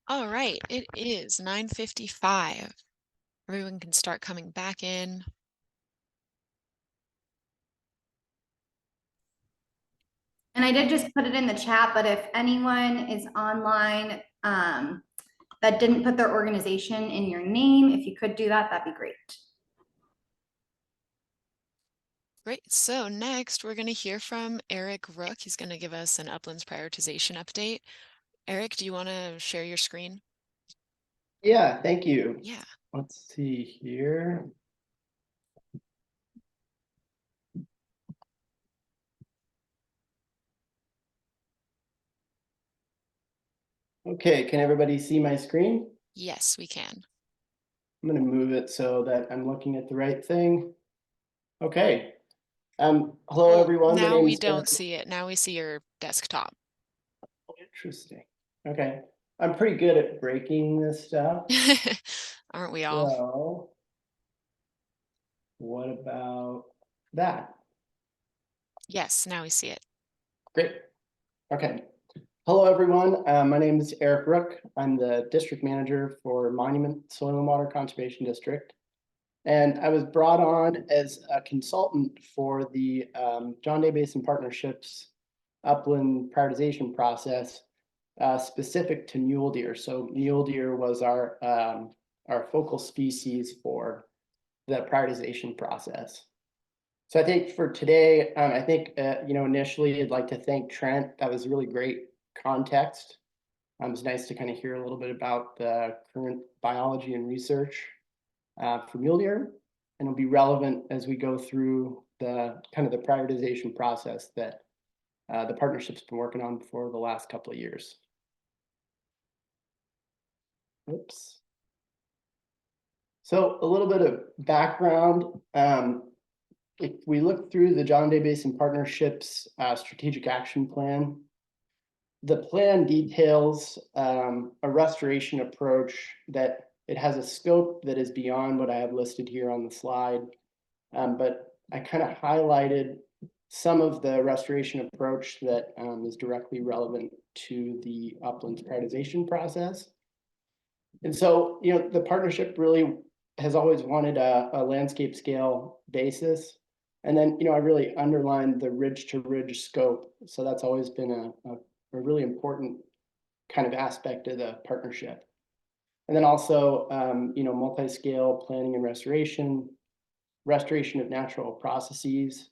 All right, it is 9:55. Everyone can start coming back in. And I did just put it in the chat, but if anyone is online that didn't put their organization in your name, if you could do that, that'd be great. Great. So next we're going to hear from Erik Rook. He's going to give us an uplands prioritization update. Erik, do you want to share your screen? Yeah, thank you. Yeah. Let's see here. Okay, can everybody see my screen? Yes, we can. I'm going to move it so that I'm looking at the right thing. Okay. Hello, Well, everyone. My now name we is don't Erik. see it. Now we see your desktop. Interesting. Okay. I'm pretty good at breaking this stuff. Aren't we all? So, what about that? Yes, now we see it. Great. Okay. Hello, everyone. My name is Erik Rook. I'm the district manager for Monument Soil and Water Conservation District. And I was brought on as a consultant for the John Day Basin Partnerships upland prioritization process specific to mule deer. So mule deer was our focal species for the prioritization process. So I think for today, I think, initially I'd like to thank Trent. That was really great context. It was nice to kind of hear a little bit about the current biology and research for mule deer, and it'll be relevant as we go through the kind of the prioritization process that the partnership's been working on for the last couple of years. Oops. So a little bit of background. If we look through the John Day Basin Partnerships strategic action plan, the plan details a restoration approach that it has a scope that is beyond what I have listed here on the slide. But I kind of highlighted some of the restoration approach that is directly relevant to the uplands prioritization process. And so, the partnership really has always wanted a landscape scale basis. And then, I really underlined the ridge to ridge scope. So that's always been a really important kind of aspect of the partnership. And then also, multi-scale planning and restoration of natural processes,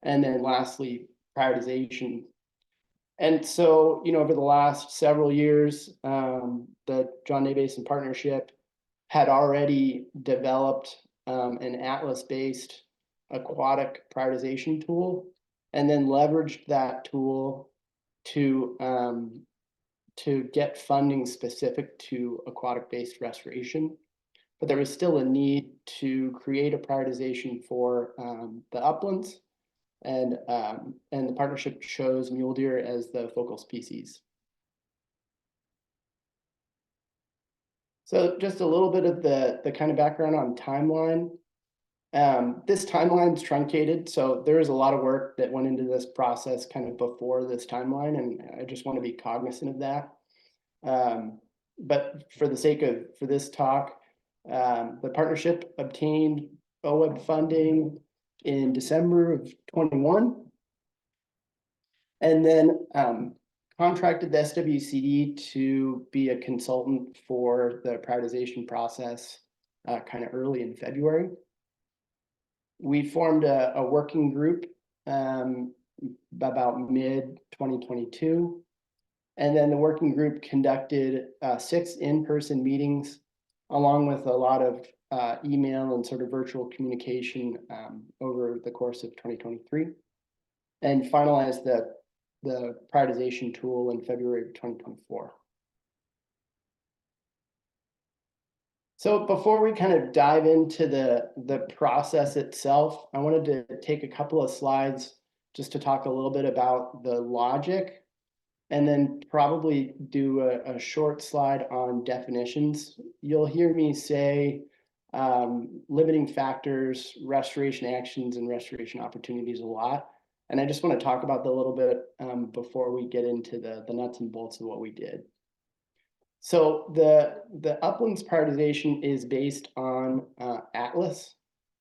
and then lastly, prioritization. And so, over the last several years, the John Day Basin Partnership had already developed an atlas-based aquatic prioritization tool, and then leveraged that tool to get funding specific to aquatic-based restoration. But there was still a need to create a prioritization for the uplands, and the partnership chose mule deer as the focal species. So just a little bit of the kind of background on timeline. This timeline's truncated, so there is a lot of work that went into this process kind of before this timeline, and I just want to be cognizant of that. But for the sake of this talk, the partnership obtained OWEB funding in December of 21, and then contracted the SWCD to be a consultant for the prioritization process kind of early in February. We formed a working group about mid 2022. And then the working group conducted 6 in-person meetings, along with a lot of email and sort of virtual communication over the course of 2023, and finalized the prioritization tool in February of 2024. So before we kind of dive into the process itself, I wanted to take a couple of slides just to talk a little bit about the logic, and then probably do a short slide on definitions. You'll hear me say limiting factors, restoration actions, and restoration opportunities a lot. And I just want to talk about that a little bit before we get into the nuts and bolts of what we did. So the uplands prioritization is based on Atlas,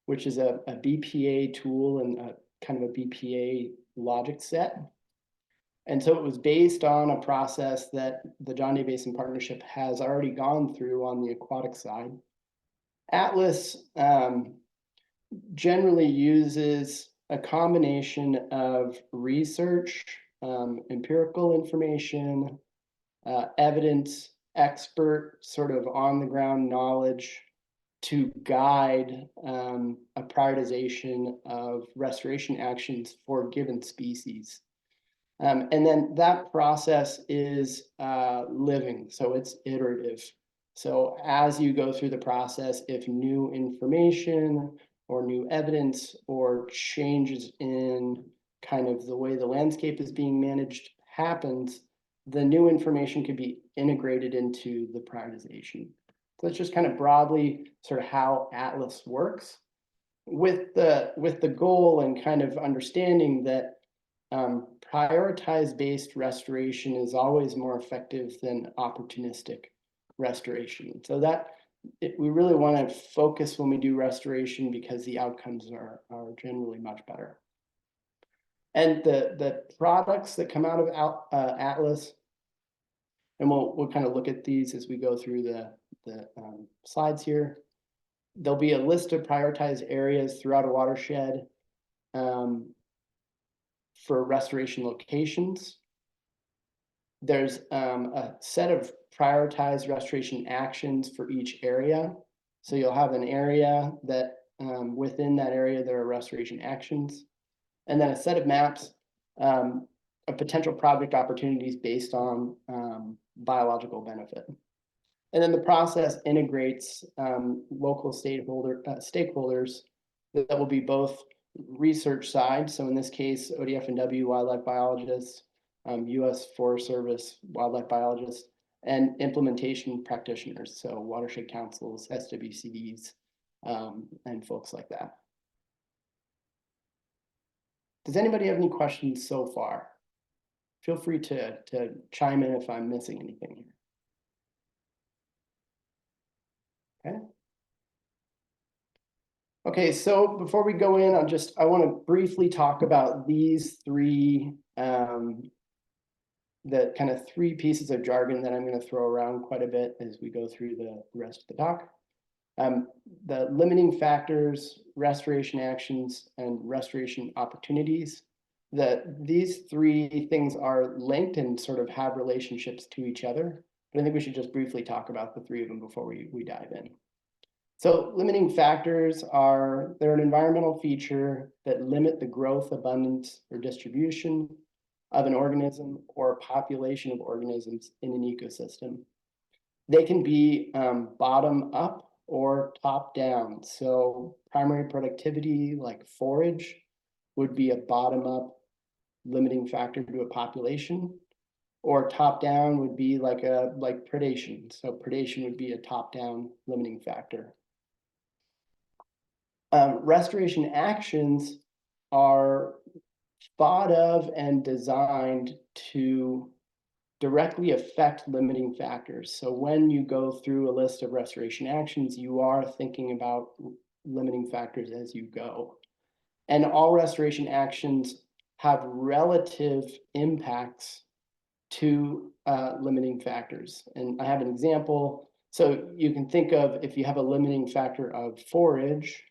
which is a BPA tool and a kind of a BPA logic set. And so it was based on a process that the John Day Basin Partnership has already gone through on the aquatic side. Atlas generally uses a combination of research, empirical information, evidence, expert sort of on the ground knowledge to guide a prioritization of restoration actions for given species. And then that process is living, so it's iterative. So as you go through the process, if new information or new evidence or changes in kind of the way the landscape is being managed happens, the new information could be integrated into the prioritization. So that's just kind of broadly sort of how Atlas works, with the goal and kind of understanding that prioritize-based restoration is always more effective than opportunistic restoration. So that we really want to focus when we do restoration because the outcomes are generally much better. And the products that come out of Atlas, and we'll kind of look at these as we go through the slides here. There'll be a list of prioritized areas throughout a watershed for restoration locations. There's a set of prioritized restoration actions for each area. So you'll have an area that within that area, there are restoration actions. And then a set of maps of potential project opportunities based on biological benefit. And then the process integrates local stakeholders that will be both research side. So in this case, ODFW wildlife biologists, U.S. Forest Service wildlife biologists, and implementation practitioners. So watershed councils, SWCDs, and folks like that. Does anybody have any questions so far? Feel free to chime in if I'm missing anything here. Okay. Okay, so before we go in, I want to briefly talk about these three, the kind of three pieces of jargon that I'm going to throw around quite a bit as we go through the rest of the talk. The limiting factors, restoration actions, and restoration opportunities. These three things are linked and sort of have relationships to each other. But I think we should just briefly talk about the three of them before we dive in. So limiting factors they're an environmental feature that limit the growth, abundance, or distribution of an organism or a population of organisms in an ecosystem. They can be bottom up or top down. So primary productivity, like forage, would be a bottom up limiting factor to a population, or top down would be like predation. So predation would be a top down limiting factor. Restoration actions are thought of and designed to directly affect limiting factors. So when you go through a list of restoration actions, you are thinking about limiting factors as you go. And all restoration actions have relative impacts to limiting factors. And I have an example. So you can think of if you have a limiting factor of forage,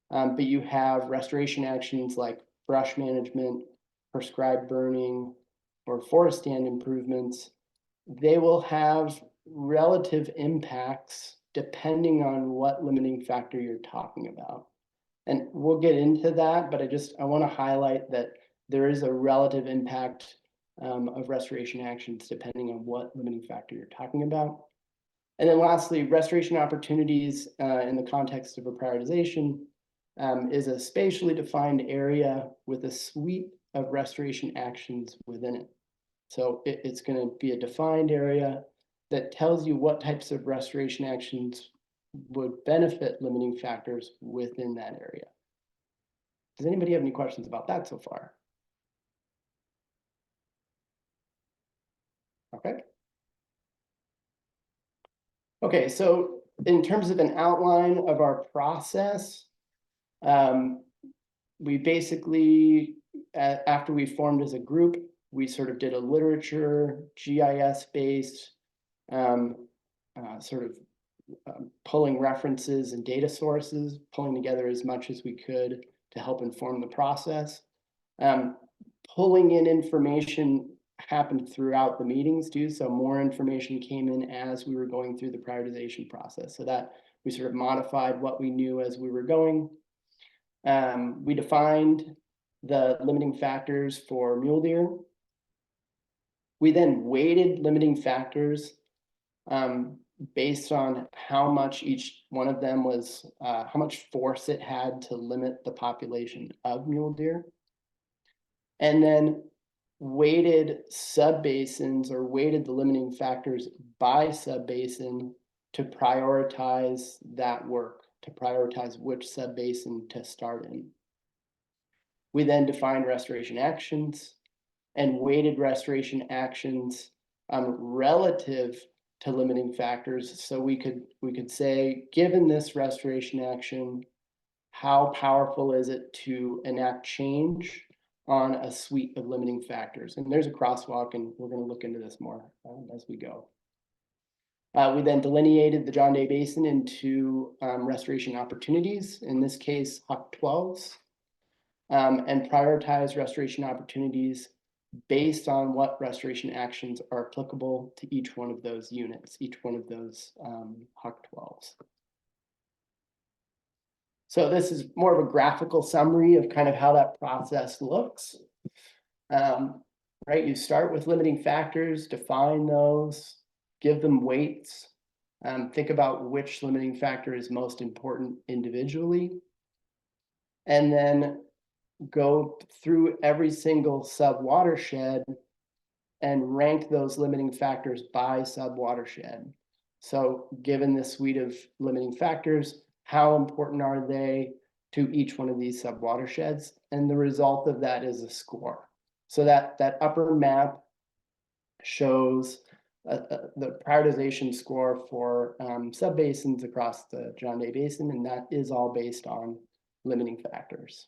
but you have restoration actions like brush management, prescribed burning, or forest stand improvements, they will have relative impacts depending on what limiting factor you're talking about. And we'll get into that, but I want to highlight that there is a relative impact of restoration actions depending on what limiting factor you're talking about. And then lastly, restoration opportunities in the context of a prioritization is a spatially defined area with a suite of restoration actions within it. So it's going to be a defined area that tells you what types of restoration actions would benefit limiting factors within that area. Does anybody have any questions about that so far? Okay. Okay, so in terms of an outline of our process, we basically, after we formed as a group, we sort of did a literature, GIS-based, sort of pulling references and data sources, pulling together as much as we could to help inform the process. Pulling in information happened throughout the meetings too, so more information came in as we were going through the prioritization process, so that we sort of modified what we knew as we were going. We defined the limiting factors for mule deer. We then weighted limiting factors based on how much each one of them was, how much force it had to limit the population of mule deer. And then weighted subbasins, or weighted the limiting factors by subbasin to prioritize that work, to prioritize which subbasin to start in. We then defined restoration actions and weighted restoration actions relative to limiting factors. So we could say, given this restoration action, how powerful is it to enact change on a suite of limiting factors? And there's a crosswalk, and we're going to look into this more as we go. We then delineated the John Day Basin into restoration opportunities, in this case, HUC 12s, and prioritized restoration opportunities based on what restoration actions are applicable to each one of those units, each one of those HUC 12s. So this is more of a graphical summary of kind of how that process looks. Right, you start with limiting factors, define those, give them weights, think about which limiting factor is most important individually, and then go through every single sub-watershed and rank those limiting factors by sub-watershed. So given this suite of limiting factors, how important are they to each one of these sub-watersheds? And the result of that is a score. So that upper map shows the prioritization score for subbasins across the John Day Basin, and that is all based on limiting factors.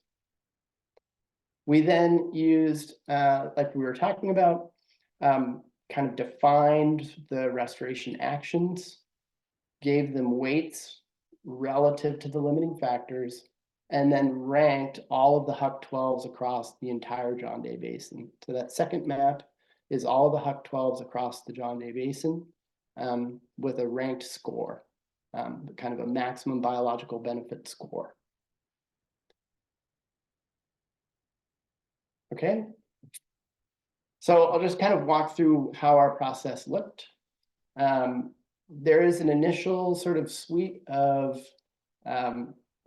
We then used, like we were talking about, kind of defined the restoration actions, gave them weights relative to the limiting factors, and then ranked all of the HUC 12s across the entire John Day Basin. So that second map is all of the HUC 12s across the John Day Basin with a ranked score, kind of a maximum biological benefit score. Okay, so I'll just kind of walk through how our process looked. There is an initial sort of suite of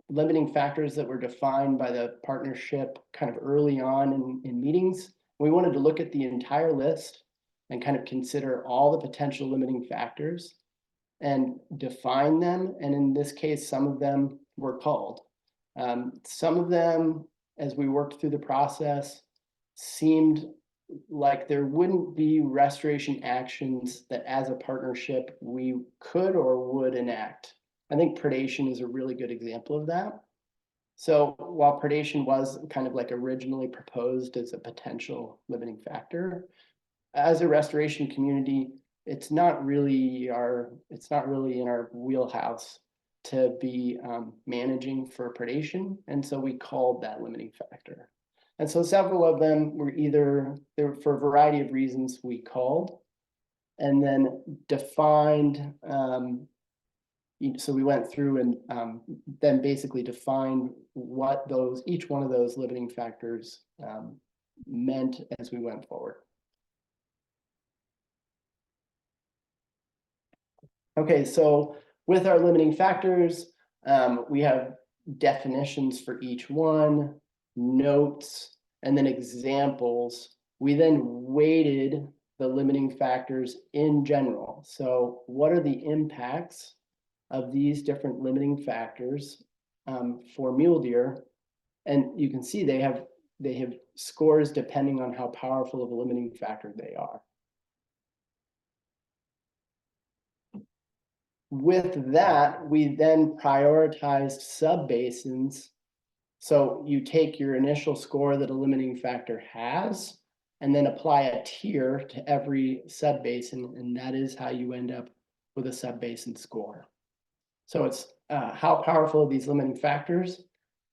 limiting factors that were defined by the partnership kind of early on in meetings. We wanted to look at the entire list and kind of consider all the potential limiting factors and define them. And in this case, some of them were called. Some of them, as we worked through the process, seemed like there wouldn't be restoration actions that as a partnership we could or would enact. I think predation is a really good example of that. So while predation was kind of like originally proposed as a potential limiting factor, as a restoration community, it's not really in our wheelhouse to be managing for predation. And so we called that limiting factor. And so several of them were for a variety of reasons we called, and then defined, so we went through and then basically defined what each one of those limiting factors meant as we went forward. Okay, so with our limiting factors, we have definitions for each one, notes, and then examples. We then weighted the limiting factors in general. So what are the impacts of these different limiting factors for mule deer? And you can see they have scores depending on how powerful of a limiting factor they are. With that, we then prioritized subbasins. So you take your initial score that a limiting factor has, and then apply a tier to every subbasin, and that is how you end up with a subbasin score. So it's how powerful are these limiting factors,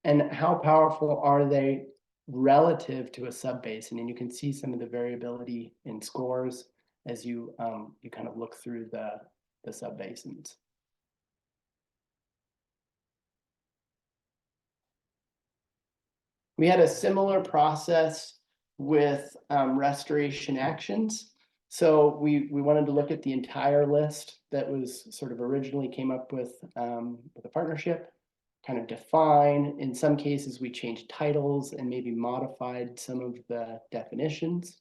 and how powerful are they relative to a subbasin? And you can see some of the variability in scores as you you kind of look through the subbasins. We had a similar process with restoration actions. So we wanted to look at the entire list that was sort of originally came up with a partnership, kind of define. In some cases, we changed titles and maybe modified some of the definitions.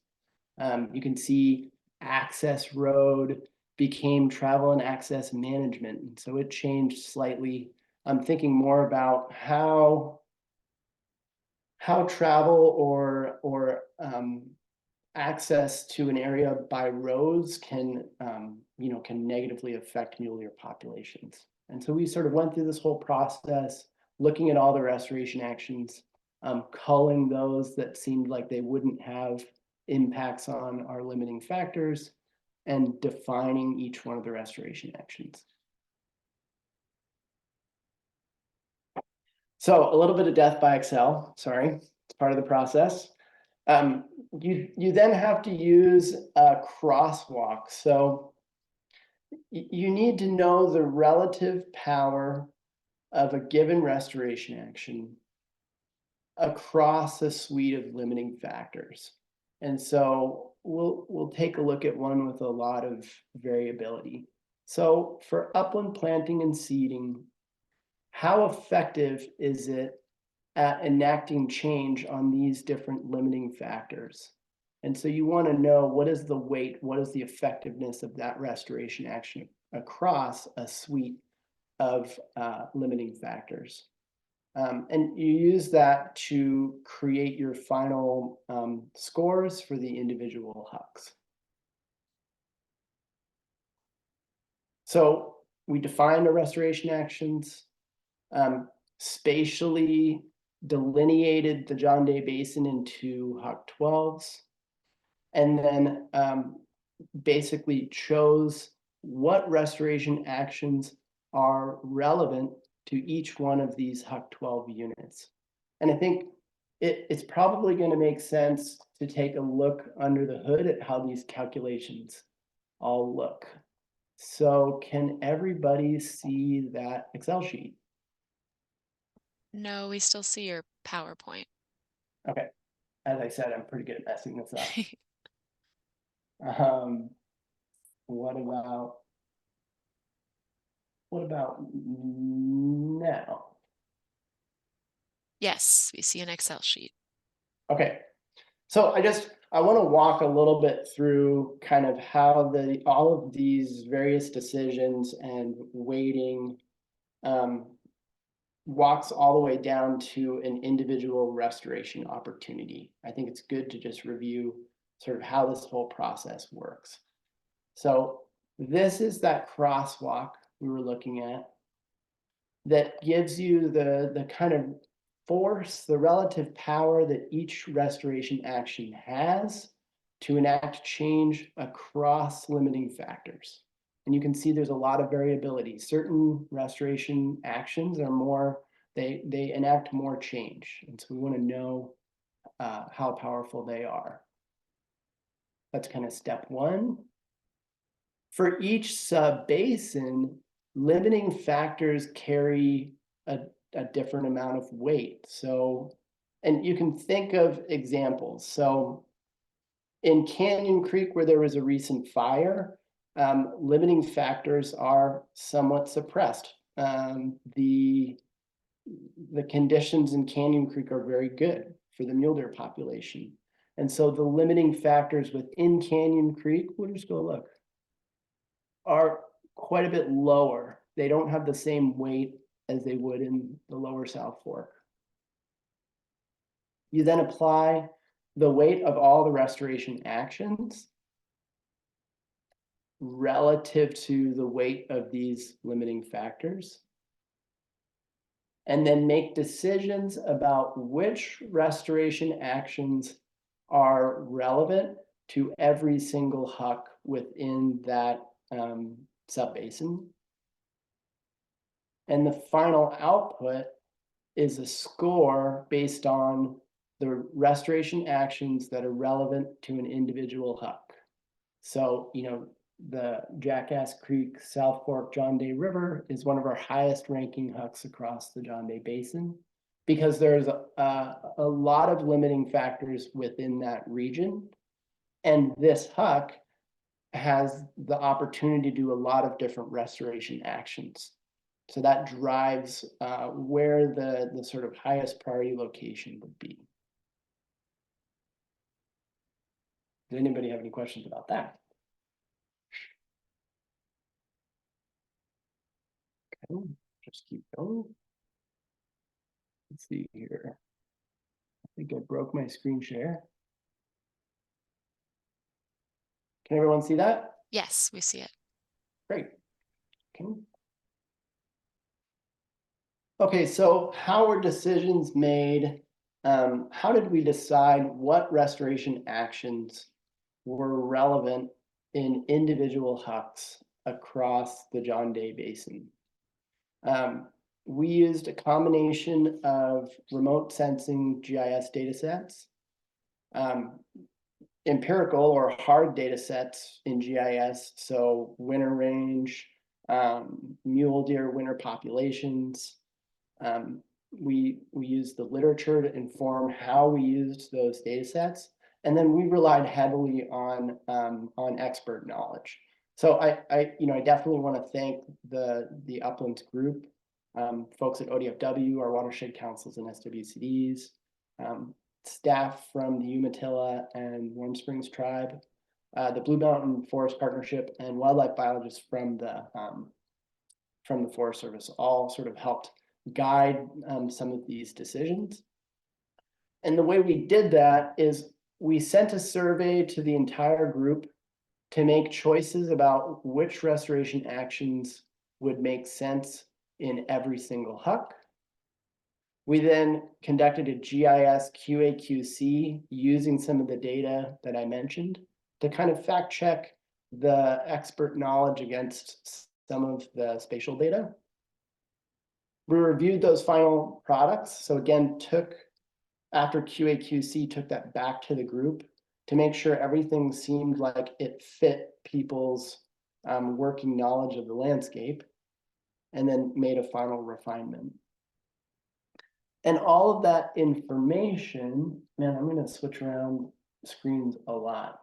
You can see access road became travel and access management. And so it changed slightly. I'm thinking more about how travel or access to an area by roads can can negatively affect mule deer populations. And so we sort of went through this whole process, looking at all the restoration actions, culling those that seemed like they wouldn't have impacts on our limiting factors, and defining each one of the restoration actions. So a little bit of death by Excel, sorry, it's part of the process. You then have to use a crosswalk. So you need to know the relative power of a given restoration action across a suite of limiting factors. And so we'll take a look at one with a lot of variability. So for upland planting and seeding, how effective is it at enacting change on these different limiting factors? And so you want to know, what is the weight, what is the effectiveness of that restoration action across a suite of limiting factors? And you use that to create your final scores for the individual HUCs. So we define the restoration actions, spatially delineated the John Day Basin into HUC 12s, and then basically chose what restoration actions are relevant to each one of these HUC 12 units. And I think it's probably going to make sense to take a look under the hood at how these calculations all look. So can everybody see that Excel sheet? No, we still see your PowerPoint. Okay. As I said, I'm pretty good at messing this up. What about now? Yes, we see an Excel sheet. Okay. So I want to walk a little bit through kind of how all of these various decisions and weighting walks all the way down to an individual restoration opportunity. I think it's good to just review sort of how this whole process works. So this is that crosswalk we were looking at that gives you the kind of force, the relative power that each restoration action has to enact change across limiting factors. And you can see there's a lot of variability. Certain restoration actions are more, they enact more change. And so we want to know how powerful they are. That's kind of step one. For each sub-basin, limiting factors carry a different amount of weight. So, and you can think of examples. So in Canyon Creek, where there was a recent fire, limiting factors are somewhat suppressed. The conditions in Canyon Creek are very good for the mule deer population. And so the limiting factors within Canyon Creek, we'll just go look, are quite a bit lower. They don't have the same weight as they would in the lower South Fork. You then apply the weight of all the restoration actions. relative to the weight of these limiting factors. And then make decisions about which restoration actions are relevant to every single huck within that subbasin. And the final output is a score based on the restoration actions that are relevant to an individual huck. So, you know, the Jackass Creek, South Fork, John Day River is one of our highest ranking hucks across the John Day Basin because there's a lot of limiting factors within that region. And this huck has the opportunity to do a lot of different restoration actions. So that drives where the sort of highest priority location would be. Does anybody have any questions about that? Okay, just keep going. Let's see here. I think I broke my screen share. Can everyone see that? Yes, we see it. Great. Okay. Okay, so how were decisions made? How did we decide what restoration actions were relevant in individual hucks across the John Day Basin? We used a combination of remote sensing GIS data sets, empirical or hard data sets in GIS, so winter range, mule deer winter populations. We used the literature to inform how we used those data sets, and then we relied heavily on expert knowledge. So I definitely want to thank the Uplands group, folks at ODFW, our watershed councils and SWCDs, staff from the Umatilla and Warm Springs tribe, the Blue Mountain Forest Partnership, and wildlife biologists from the Forest Service all sort of helped guide some of these decisions. And the way we did that is we sent a survey to the entire group to make choices about which restoration actions would make sense in every single huck. We then conducted a GIS QA/QC using some of the data that I mentioned to kind of fact check the expert knowledge against some of the spatial data. We reviewed those final products. So again, after QA/QC, took that back to the group to make sure everything seemed like it fit people's working knowledge of the landscape, and then made a final refinement. And all of that information, man, I'm going to switch around screens a lot,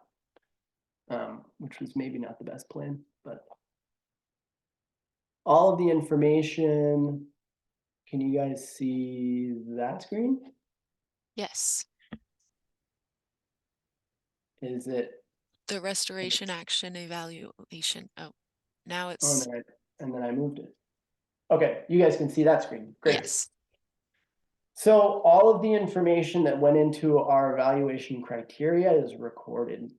which was maybe not the best plan, but all of the information, can you guys see that screen? Yes. Is it? The restoration action evaluation. Oh, now Oh, it's. no, and then I moved it. Okay, you guys can see that screen. Great. Yes. So all of the information that went into our evaluation criteria is recorded.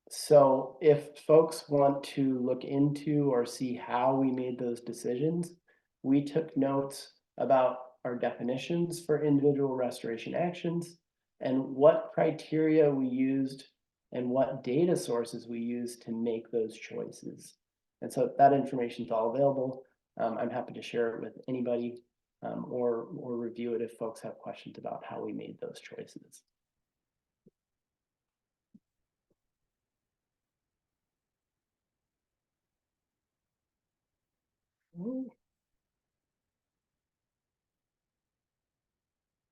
So if folks want to look into or see how we made those decisions, we took notes about our definitions for individual restoration actions and what criteria we used and what data sources we used to make those choices. And so that information is all available. I'm happy to share it with anybody or review it if folks have questions about how we made those choices.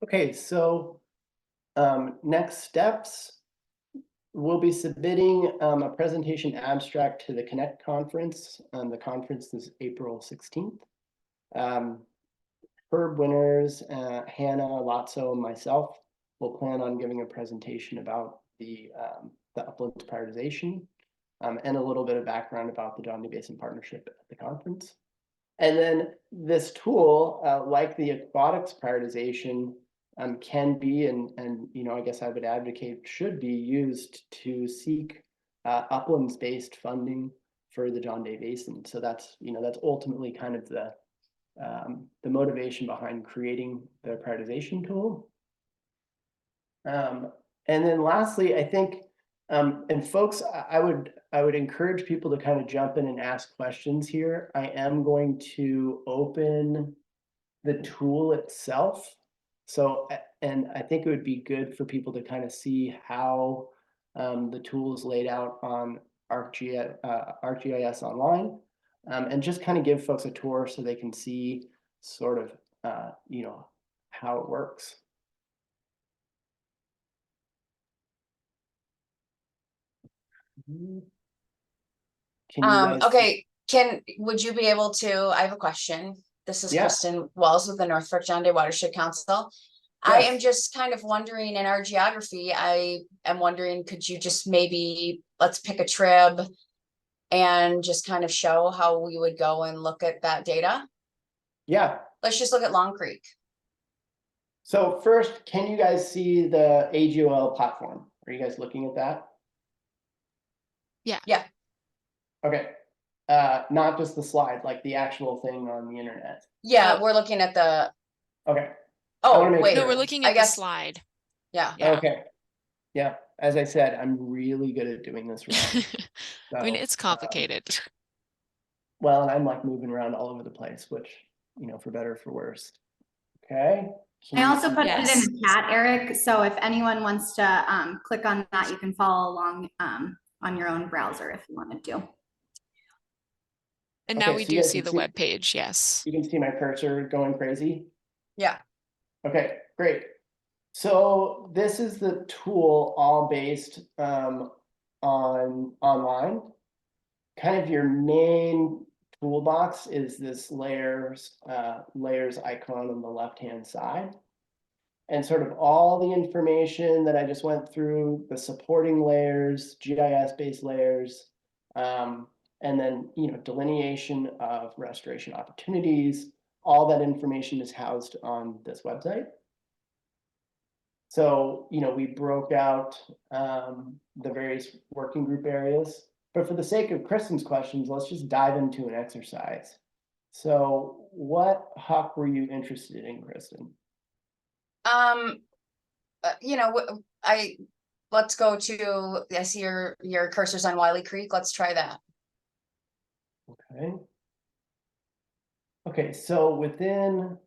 Okay, so next steps, we'll be submitting a presentation abstract to the Connect conference. The conference is April 16th. Herb Winters, Hannah, Lotso, and myself will plan on giving a presentation about the uplands prioritization and a little bit of background about the John Day Basin Partnership at the conference. And then this tool, like the aquatics prioritization, can be and I guess I would advocate should be used to seek uplands-based funding for the John Day Basin. So that's, that's ultimately kind of the motivation behind creating the prioritization tool. And then lastly, I think, and folks, I would encourage people to kind of jump in and ask questions here. I am going to open the tool itself. So, and I think it would be good for people to kind of see how the tool is laid out on ArcGIS Online, and just kind of give folks a tour so they can see sort of, how it works. Can you guys Okay, would you be able to, I have a question. This is Yeah. Kristen Wells with the Northbrook John Day Watershed Council. I am Yes. just kind of wondering, in our geography, I am wondering, could you just maybe, let's pick a trib and just kind of show how we would go and look at that data? Yeah. Let's just look at Long Creek. So first, can you guys see the AGOL platform? Are you guys looking at that? Yeah. Yeah. Okay. Not just the slide, like the actual thing on the internet. Yeah, Oh. we're looking at the, Okay. oh, make wait. No, sure. we're looking I at the guess- slide. Yeah. Yeah. Okay. Yeah. As I said, I'm really good at doing this wrong. I mean, So, it's complicated. well, and I'm like moving around all over the place, which, for better or for worse. Okay. Can I you also see put it Yes. in the chat, Eric. So if anyone wants to click on that, you can follow along on your own browser if you wanted to. And now Okay, we so you do guys see can the see- web page. Yes. You can see my cursor going crazy? Yeah. Okay, great. So this is the tool all based on online. Kind of your main toolbox is this layers icon on the left-hand side. And sort of all the information that I just went through, the supporting layers, GIS-based layers, and then, delineation of restoration opportunities, all that information is housed on this website. So, we broke out the various working group areas, but for the sake of Kristen's questions, let's just dive into an exercise. So what HUC were you interested in, Kristen? Let's go to, I see your cursor's on Wiley Creek. Let's try that. Okay. Okay, so within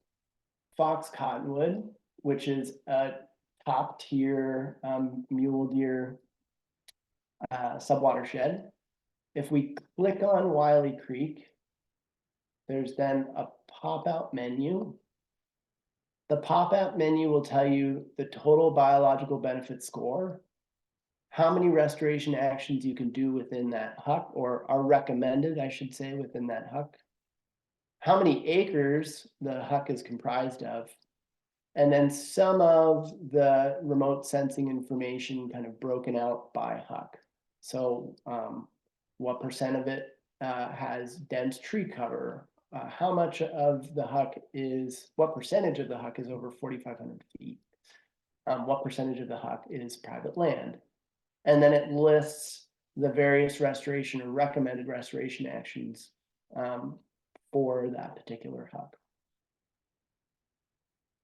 Fox Cottonwood, which is a top tier mule deer subwatershed, if we click on Wiley Creek, there's then a pop-out menu. The pop-out menu will tell you the total biological benefit score, how many restoration actions you can do within that HUC, or are recommended, I should say, within that HUC, how many acres the HUC is comprised of, and then some of the remote sensing information kind of broken out by HUC. So what percent of it has dense tree cover? How much of the HUC what percentage of the HUC is over 4,500 feet? What percentage of the HUC is private land? And then it lists the various restoration or recommended restoration actions for that particular HUC.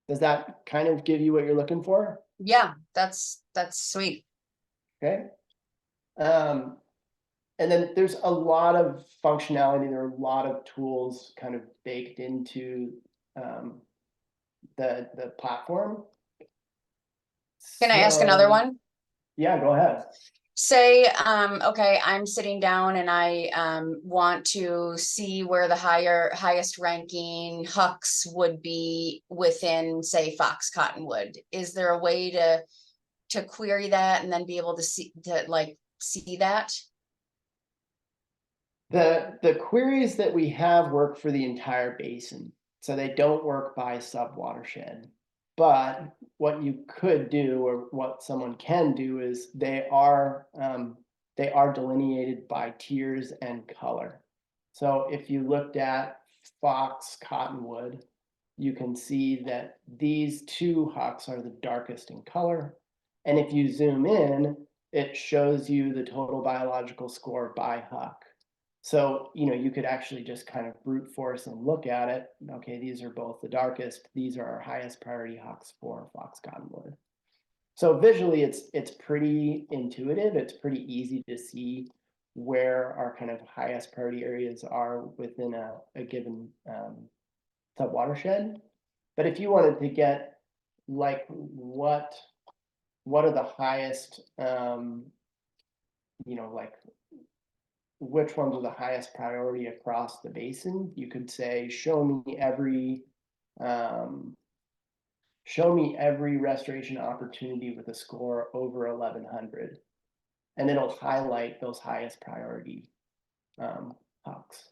Does that kind of give you what you're looking for? Yeah, that's sweet. Okay. And then there's a lot of functionality. There are a lot of tools kind of baked into the platform. Can I ask another one? Yeah, go ahead. Say, okay, I'm sitting down and I want to see where the highest ranking HUCs would be within, say, Fox Cottonwood. Is there a way to query that and then be able to see that? The queries that we have work for the entire basin, so they don't work by subwatershed. But what you could do, or what someone can do, is they are delineated by tiers and color. So if you looked at Fox Cottonwood, you can see that these two HUCs are the darkest in color. And if you zoom in, it shows you the total biological score by huck. So, you could actually just kind of brute force and look at it. Okay, these are both the darkest. These are our highest priority hucks for fox cottonwood. So visually, it's pretty intuitive. It's pretty easy to see where our kind of highest priority areas are within a given sub watershed. But if you wanted to get like what are the highest, like which ones are the highest priority across the basin, you could say, show me every restoration opportunity with a score over 1100, and it'll highlight those highest priority hucks.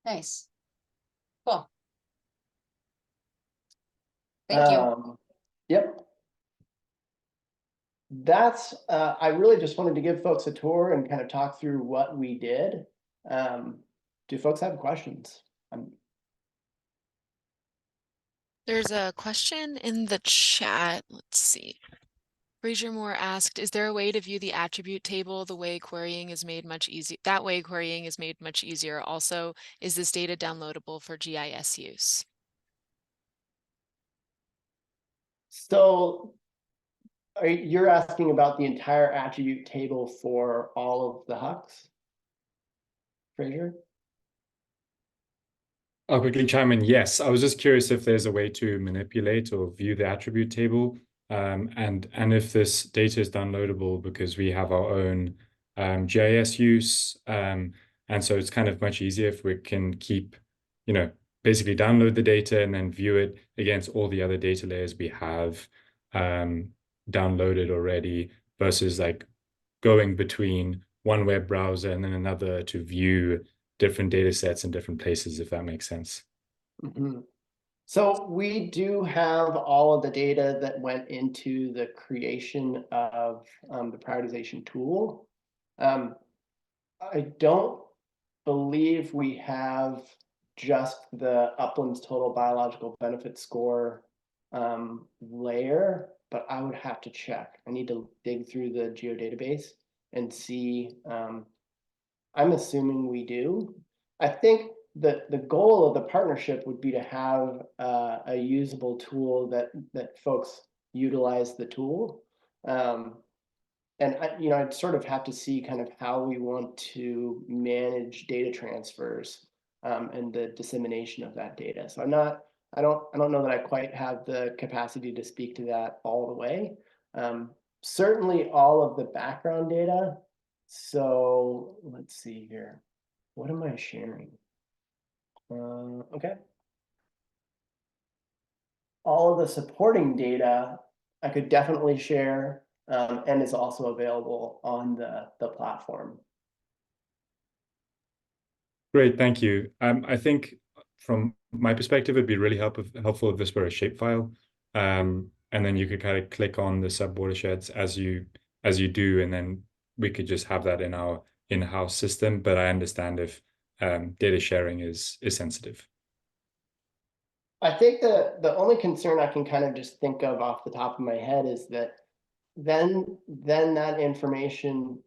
Nice. Cool. Thank you. Yep. That's, I really just wanted to give folks a tour and kind of talk through what we did. Do folks have questions? There's a question in the chat. Let's see. Fraser Moore asked, is there a way to view the attribute table the way querying is made much easier? That way querying is made much easier. Also, is this data downloadable for GIS use? So you're asking about the entire attribute table for all of the hucks, Fraser? I'll quickly chime in. Yes, I was just curious if there's a way to manipulate or view the attribute table, and if this data is downloadable, because we have our own GIS use, and so it's kind of much easier if we can keep, basically download the data and then view it against all the other data layers we have downloaded already, versus like going between one web browser and then another to view different data sets in different places, if that makes sense. Mm-hmm. So we do have all of the data that went into the creation of the prioritization tool. I don't believe we have just the uplands total biological benefit score layer, but I would have to check. I need to dig through the geodatabase and see. I'm assuming we do. I think that the goal of the partnership would be to have a usable tool that folks utilize the tool. And I'd sort of have to see kind of how we want to manage data transfers and the dissemination of that data. So I don't know that I quite have the capacity to speak to that all the way. Certainly all of the background data. So let's see here. What am I sharing? Okay. All of the supporting data I could definitely share, and is also available on the platform. Great, thank you. I think from my perspective, it'd be really helpful if this were a shapefile, and then you could kind of click on the sub watersheds as you do, and then we could just have that in our in-house system. But I understand if data sharing is sensitive. I think the only concern I can kind of just think of off the top of my head is that then that information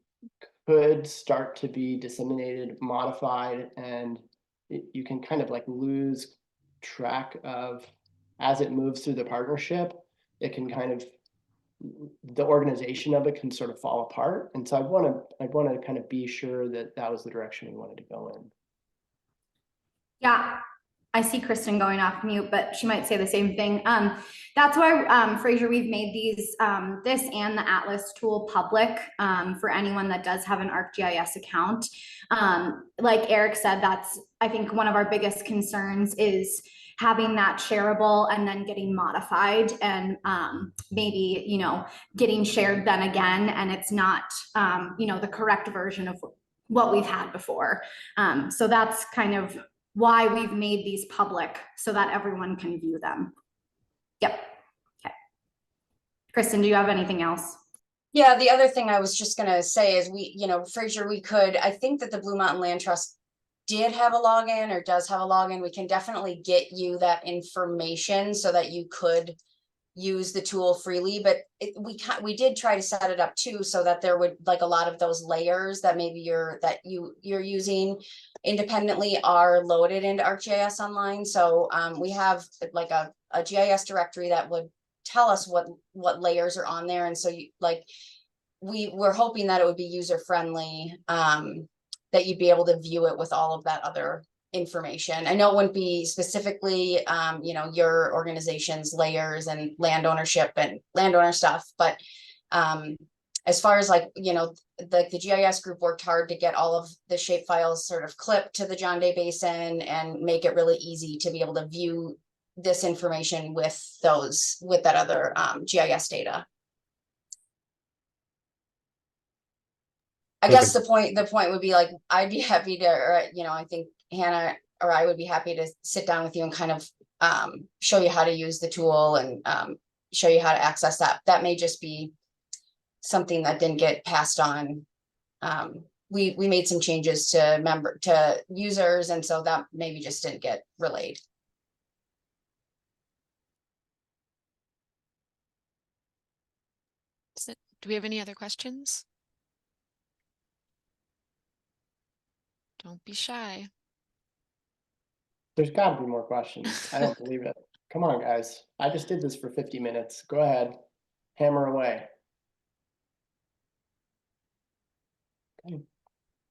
could start to be disseminated, modified, and you can kind of like lose track of as it moves through the partnership. It can kind of, the organization of it can sort of fall apart. And so I'd want to kind of be sure that that was the direction we wanted to go in. Yeah, I see Kristen going off mute, but she might say the same thing. That's why, Fraser, we've made these, this and the Atlas tool public for anyone that does have an ArcGIS account. Like Erik said, that's, I think, one of our biggest concerns is having that shareable and then getting modified and maybe, getting shared then again, and it's not, the correct version of what we've had before. So that's kind of why we've made these public so that everyone can view them. Yep. Okay. Kristen, do you have anything else? Yeah, the other thing I was just going to say is Fraser, I think that the Blue Mountain Land Trust did have a login or does have a login. We can definitely get you that information so that you could use the tool freely, but we did try to set it up too, so that there would, like, a lot of those layers that maybe you're using independently are loaded into ArcGIS Online. So we have like a GIS directory that would tell us what layers are on there. And so we're hoping that it would be user friendly, that you'd be able to view it with all of that other information. I know it wouldn't be specifically, your organization's layers and land ownership and landowner stuff, but as far as the GIS group worked hard to get all of the shape files sort of clipped to the John Day Basin and make it really easy to be able to view this information with that other GIS data. I guess the point would be, like, I'd be happy to, or, I think Hannah or I would be happy to sit down with you and kind of show you how to use the tool and show you how to access that. That may just be something that didn't get passed on. We made some changes to users, and so that maybe just didn't get relayed. Do we have any other questions? Don't be shy. There's got to be more questions. I don't believe it. Come on, guys. I just did this for 50 minutes. Go ahead. Hammer away. Okay.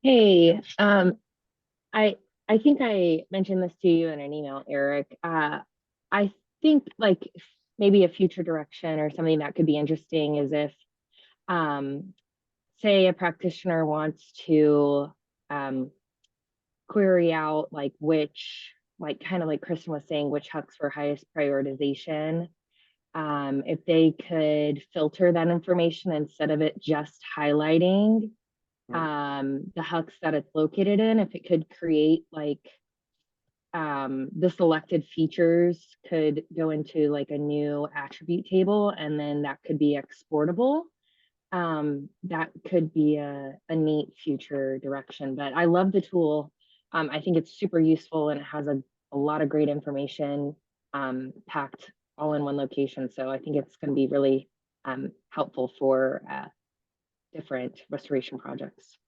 Hey, I think I mentioned this to you in an email, Erik. I think like maybe a future direction or something that could be interesting is if, say a practitioner wants to query out like which, like kind of like Kristen was saying, which HUCs for highest prioritization. If they could filter that information instead of it just highlighting the HUCs that it's located in, if it could create like the selected features could go into like a new attribute table, and then that could be exportable. That could be a neat future direction, but I love the tool. I think it's super useful, and it has a lot of great information packed all in one location. So I think it's going to be really helpful for different restoration projects.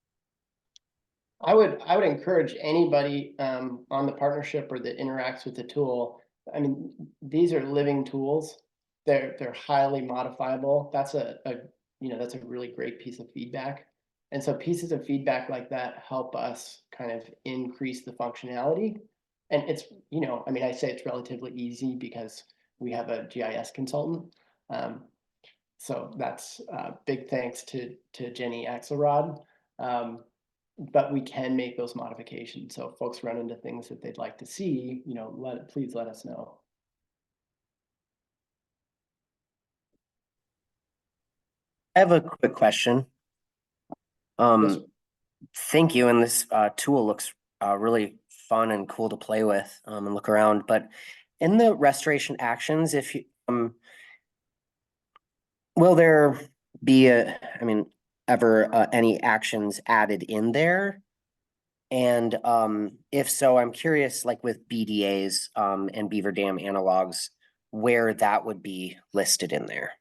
I would encourage anybody on the partnership or that interacts with the tool. I mean, these are living tools. They're highly modifiable. That's that's a really great piece of feedback. And so pieces of feedback like that help us kind of increase the functionality. And it's, I mean, I say it's relatively easy because we have a GIS consultant. So that's big thanks to Jenny Axelrod. But we can make those modifications. So if folks run into things that they'd like to see, please let us know. I have a quick question. Yes. Thank you. And this tool looks really fun and cool to play with and look around. But in the restoration actions, if you will there be ever any actions added in there? And if so, I'm curious, like with BDAs and Beaver Dam analogs, where that would be listed in there.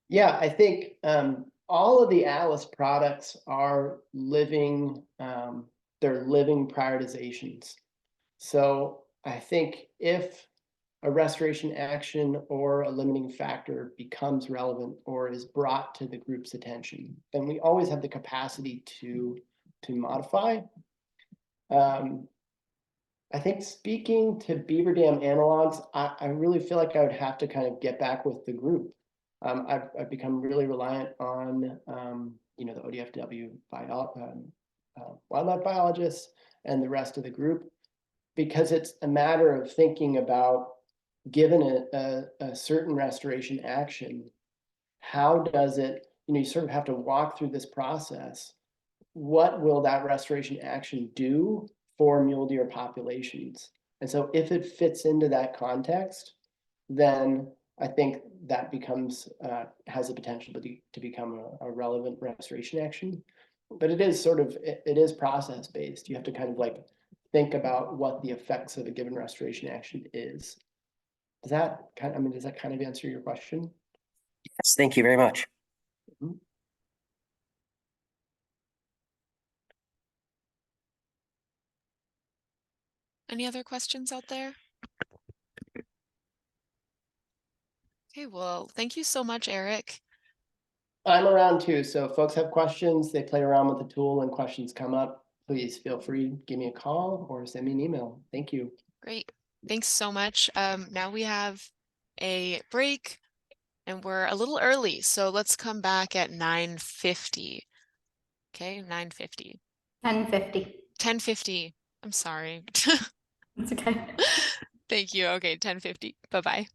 Yeah, I think all of the Atlas products are living, they're living prioritizations. So I think if a restoration action or a limiting factor becomes relevant or is brought to the group's attention, then we always have the capacity to modify. I think speaking to Beaver Dam analogs, I really feel like I would have to kind of get back with the group. I've become really reliant on, the ODFW wildlife biologists and the rest of the group, because it's a matter of thinking about, given a certain restoration action, how does it, you sort of have to walk through this process. What will that restoration action do for mule deer populations? And so if it fits into that context, then I think that becomes, has the potential to become a relevant restoration action. But it is process based. You have to kind of like think about what the effects of a given restoration action is. Does that kind, I mean, does that kind of answer your question? Yes, thank you very much. Mhm. Any other questions out there? Okay, well, thank you so much, Erik. I'm around too, so if folks have questions, they play around with the tool and questions come up, please feel free, give me a call or send me an email. Thank you. Great. Thanks so much. Now we have a break and we're a little early, so let's come back at 9:50. Okay, 9:50. 10:50. 10:50. I'm sorry. It's okay. Thank you. Okay, 10:50. Bye-bye.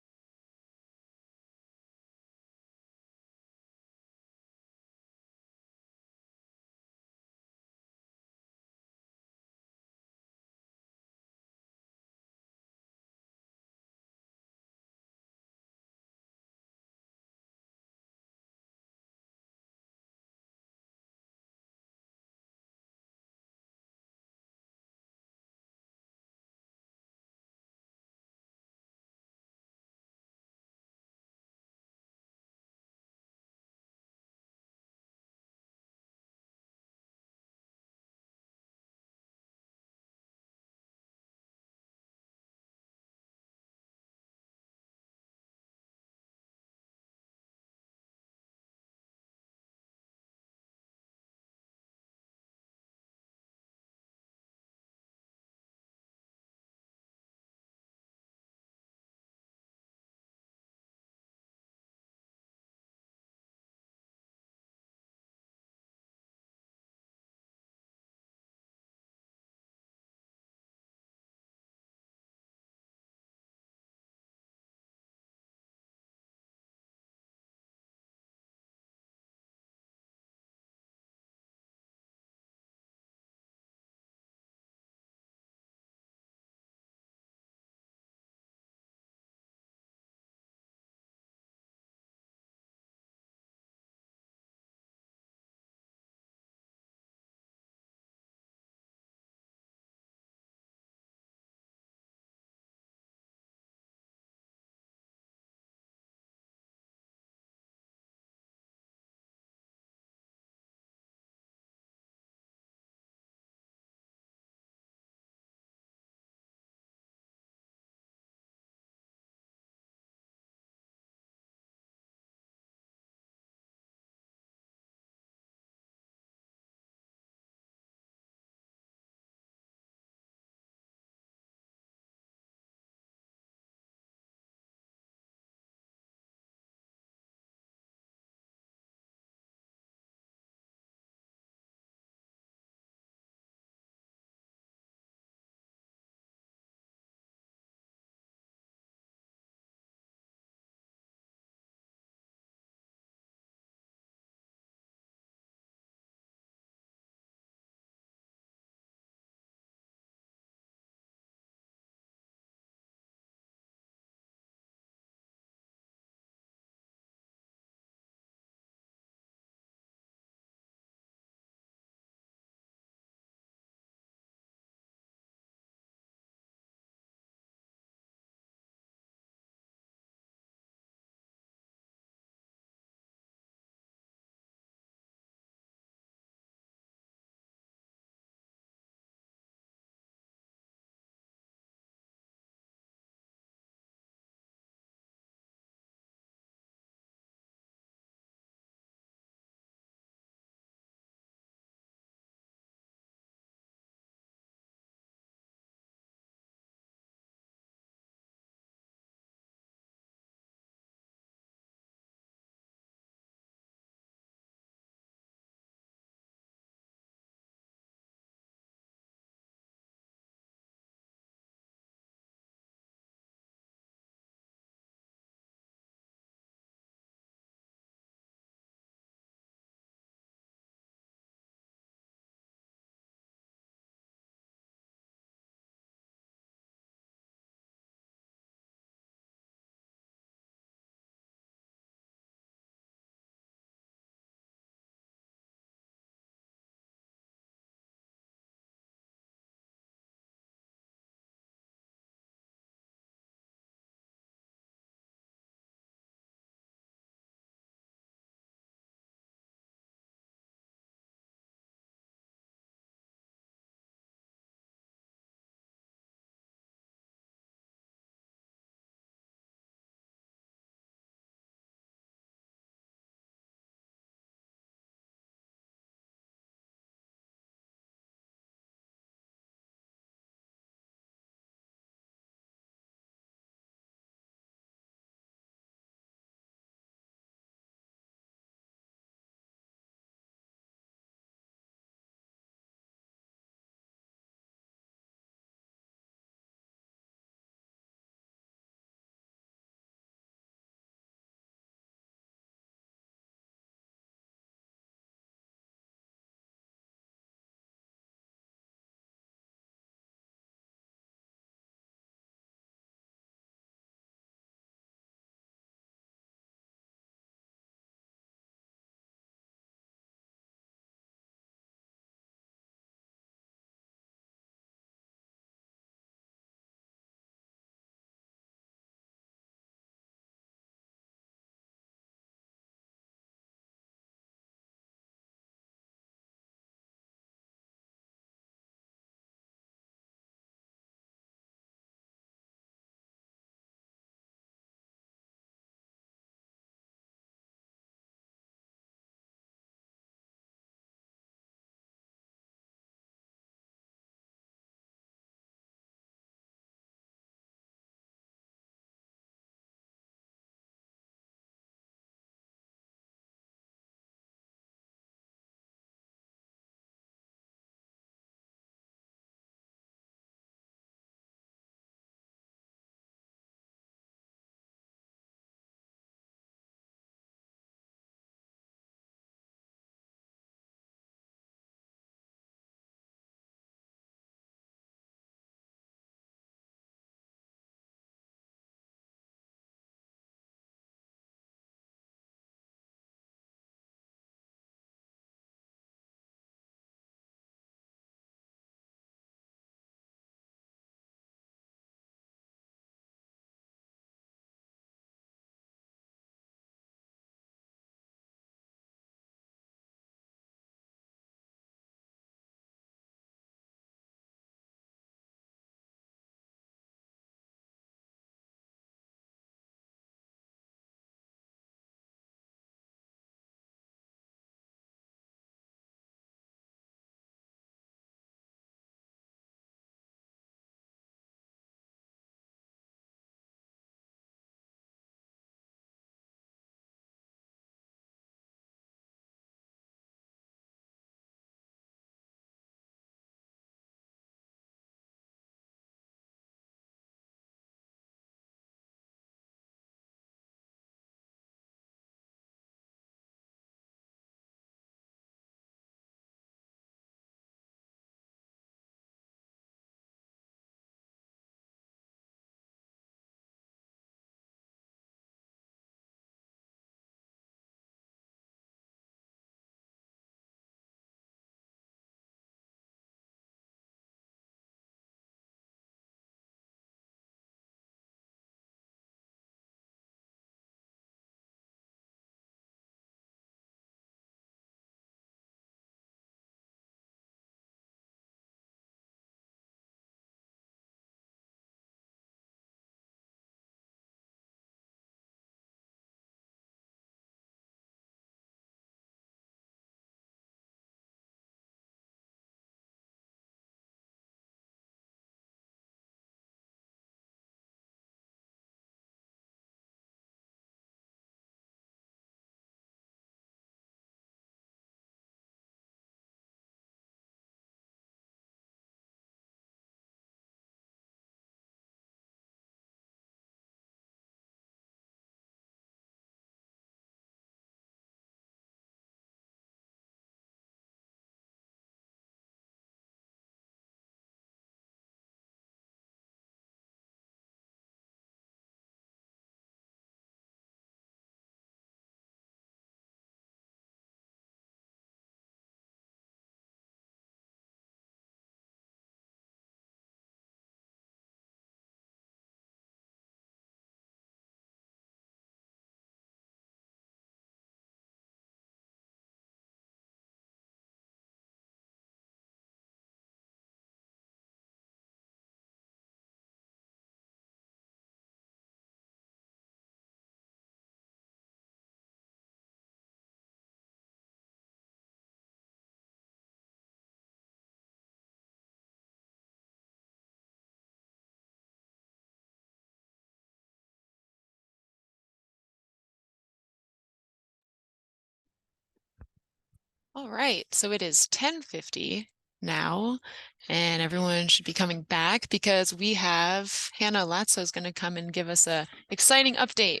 All right, so it is 10:50 now, and everyone should be coming back because we have Hannah Latzo is going to come and give us a exciting update.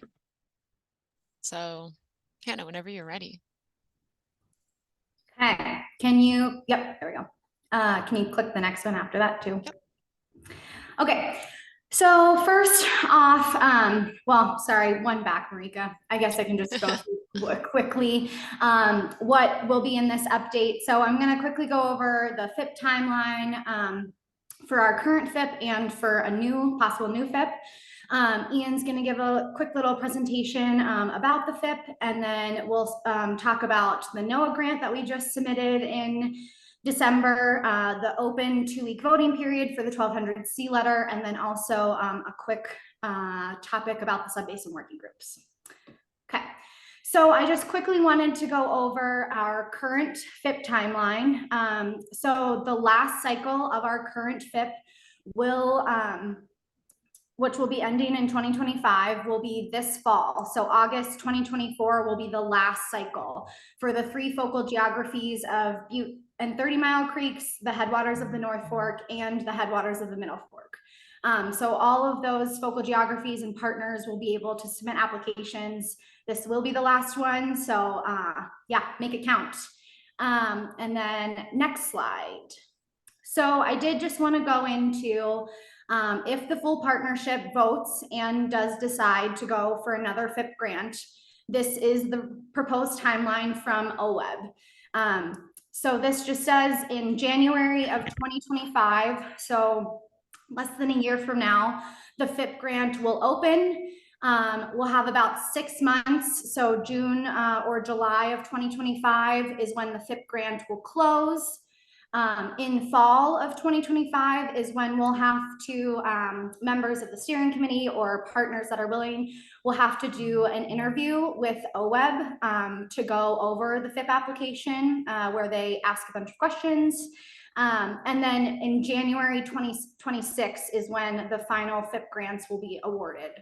So, Hannah, whenever you're ready. Okay, can you, yep, there we go. Can you click the next one after that too? Yep. Okay, so first off, well, sorry, one back, Marika. I guess I can just go through quickly what will be in this update. So I'm going to quickly go over the FIP timeline for our current FIP and for a possible new FIP. Ian's going to give a quick little presentation about the FIP, and then we'll talk about the NOAA grant that we just submitted in December, the open 2-week voting period for the 1200C letter, and then also a quick topic about the sub-basin working groups. Okay, so I just quickly wanted to go over our current FIP timeline. So the last cycle of our current FIP will, which will be ending in 2025, will be this fall. So August 2024 will be the last cycle for the 3 focal geographies of Butte and 30 Mile Creeks, the headwaters of the North Fork, and the headwaters of the Middle Fork. So all of those focal geographies and partners will be able to submit applications. This will be the last one, so yeah, make it count. And then next slide. So I did just want to go into if the full partnership votes and does decide to go for another FIP grant, this is the proposed timeline from OWEB. So this just says in January of 2025, so less than a year from now, the FIP grant will open. We'll have about 6 months, so June or July of 2025 is when the FIP grant will close. In fall of 2025 is when we'll have to, members of the steering committee or partners that are willing, will have to do an interview with OWEB to go over the FIP application where they ask a bunch of questions. And then in January 2026 is when the final FIP grants will be awarded.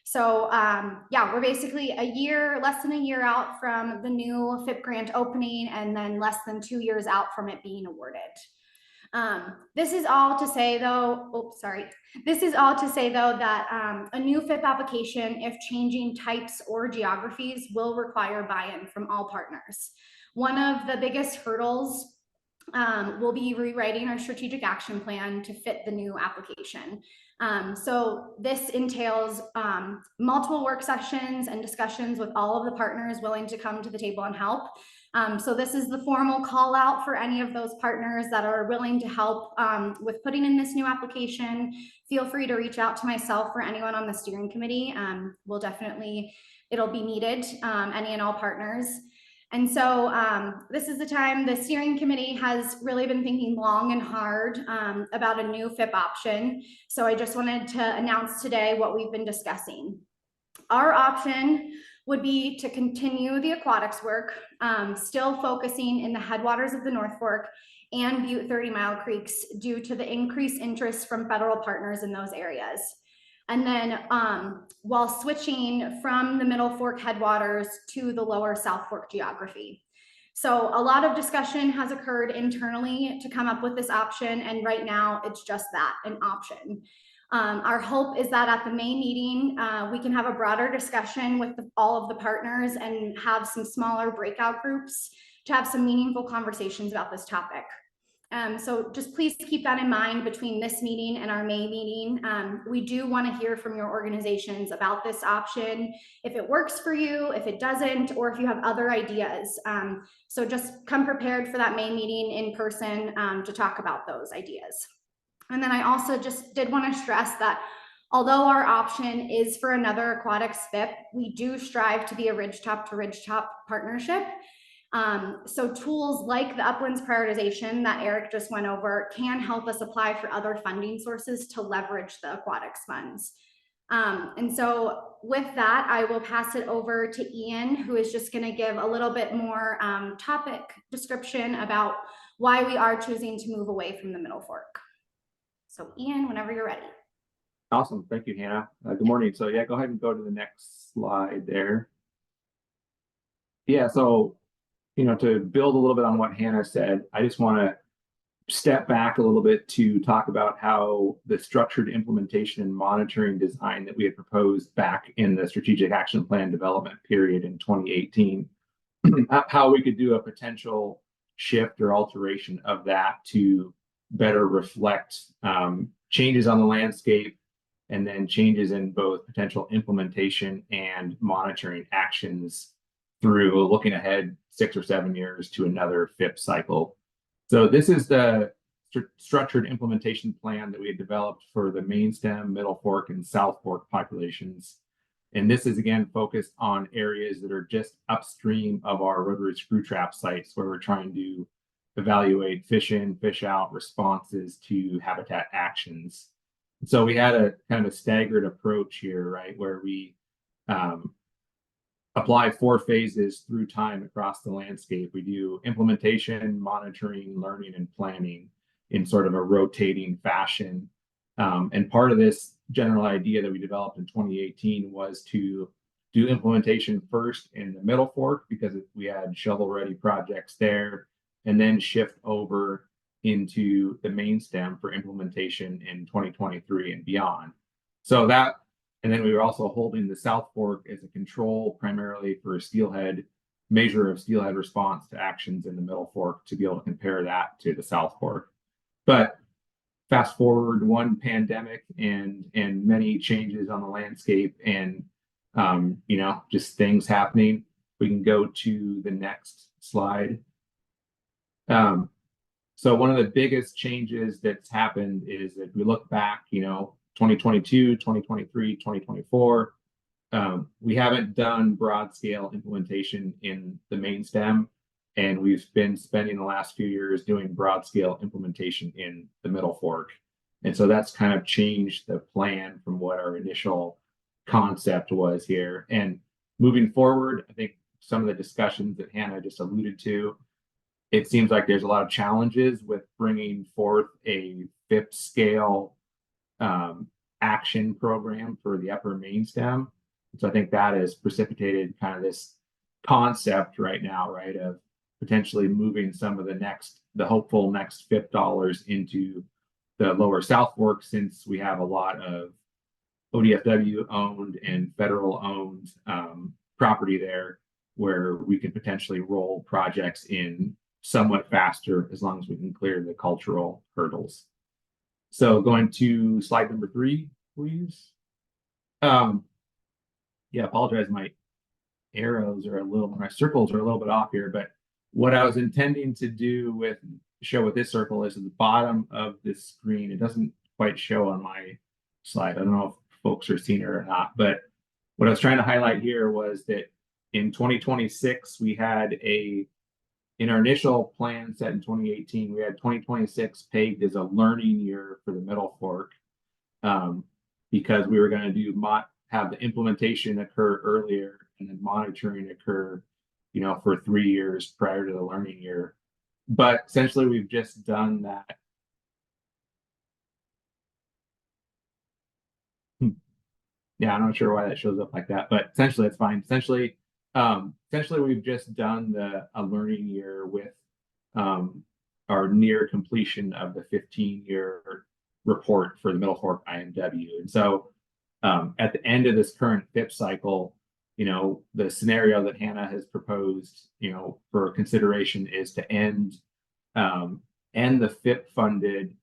So yeah, we're basically less than a year out from the new FIP grant opening, and then less than 2 years out from it being awarded. This is all to say though, This is all to say though that a new FIP application, if changing types or geographies, will require buy-in from all partners. One of the biggest hurdles will be rewriting our strategic action plan to fit the new application. So this entails multiple work sessions and discussions with all of the partners willing to come to the table and help. So this is the formal call out for any of those partners that are willing to help with putting in this new application. Feel free to reach out to myself or anyone on the steering committee. It'll be needed, any and all partners. And so this is the time the steering committee has really been thinking long and hard about a new FIP option. So I just wanted to announce today what we've been discussing. Our option would be to continue the aquatics work, still focusing in the headwaters of the North Fork and Butte 30 Mile Creeks due to the increased interest from federal partners in those areas. And then while switching from the Middle Fork headwaters to the lower South Fork geography. So a lot of discussion has occurred internally to come up with this option. And right now it's just that, an option. Our hope is that at the May meeting, we can have a broader discussion with all of the partners and have some smaller breakout groups to have some meaningful conversations about this topic. So just please keep that in mind between this meeting and our May meeting. We do want to hear from your organizations about this option, if it works for you, if it doesn't, or if you have other ideas. So just come prepared for that May meeting in person to talk about those ideas. And then I also just did want to stress that although our option is for another aquatics FIP, we do strive to be a ridgetop to ridgetop partnership. So tools like the uplands prioritization that Erik just went over can help us apply for other funding sources to leverage the aquatics funds. And so with that, I will pass it over to Ian, who is just going to give a little bit more topic description about why we are choosing to move away from the Middle Fork. So Ian, whenever you're ready. Awesome. Thank you, Hannah. Good morning. So yeah, go ahead and go to the next slide there. Yeah, so to build a little bit on what Hannah said, I just want to step back a little bit to talk about how the structured implementation and monitoring design that we had proposed back in the strategic action plan development period in 2018, how we could do a potential shift or alteration of that to better reflect changes on the landscape, and then changes in both potential implementation and monitoring actions through looking ahead 6 or 7 years to another FIP cycle. So this is the structured implementation plan that we had developed for the main stem, middle fork, and south fork populations. And this is again focused on areas that are just upstream of our rotary screw trap sites, where we're trying to evaluate fish in, fish out responses to habitat actions. So we had a kind of a staggered approach here, right, where we apply 4 phases through time across the landscape. We do implementation, monitoring, learning, and planning in sort of a rotating fashion. And part of this general idea that we developed in 2018 was to do implementation first in the middle fork, because we had shovel-ready projects there, and then shift over into the main stem for implementation in 2023 and beyond. So that, and then we were also holding the South Fork as a control primarily for a steelhead measure of steelhead response to actions in the Middle Fork to be able to compare that to the South Fork. But fast forward one pandemic and many changes on the landscape and just things happening. We can go to the next slide. So one of the biggest changes that's happened is if we look back, 2022, 2023, 2024, we haven't done broad scale implementation in the main stem, and we've been spending the last few years doing broad scale implementation in the middle fork. And so that's kind of changed the plan from what our initial concept was here. And moving forward, I think some of the discussions that Hannah just alluded to, it seems like there's a lot of challenges with bringing forth a FIP scale action program for the upper main stem. So I think that has precipitated kind of this concept right now, right, of potentially moving some of the hopeful next FIP dollars into the lower South Fork, since we have a lot of ODFW owned and federal owned property there, where we could potentially roll projects in somewhat faster as long as we can clear the cultural hurdles. So going to slide number 3, please. Yeah, apologize, my circles are a little bit off here, but what I was intending to do show with this circle is at the bottom of this screen. It doesn't quite show on my slide. I don't know if folks are seeing it or not, but what I was trying to highlight here was that in 2026, we had in our initial plan set in 2018, we had 2026 pegged as a learning year for the Middle Fork, because we were going to have the implementation occur earlier and then monitoring occur, for 3 years prior to the learning year. But essentially, we've just done that. Yeah, I'm not sure why that shows up like that, but essentially it's fine. Essentially, we've just done a learning year with our near completion of the 15-year report for the Middle Fork IMW. And so at the end of this current FIP cycle, the scenario that Hannah has proposed, for consideration is to end the FIP funded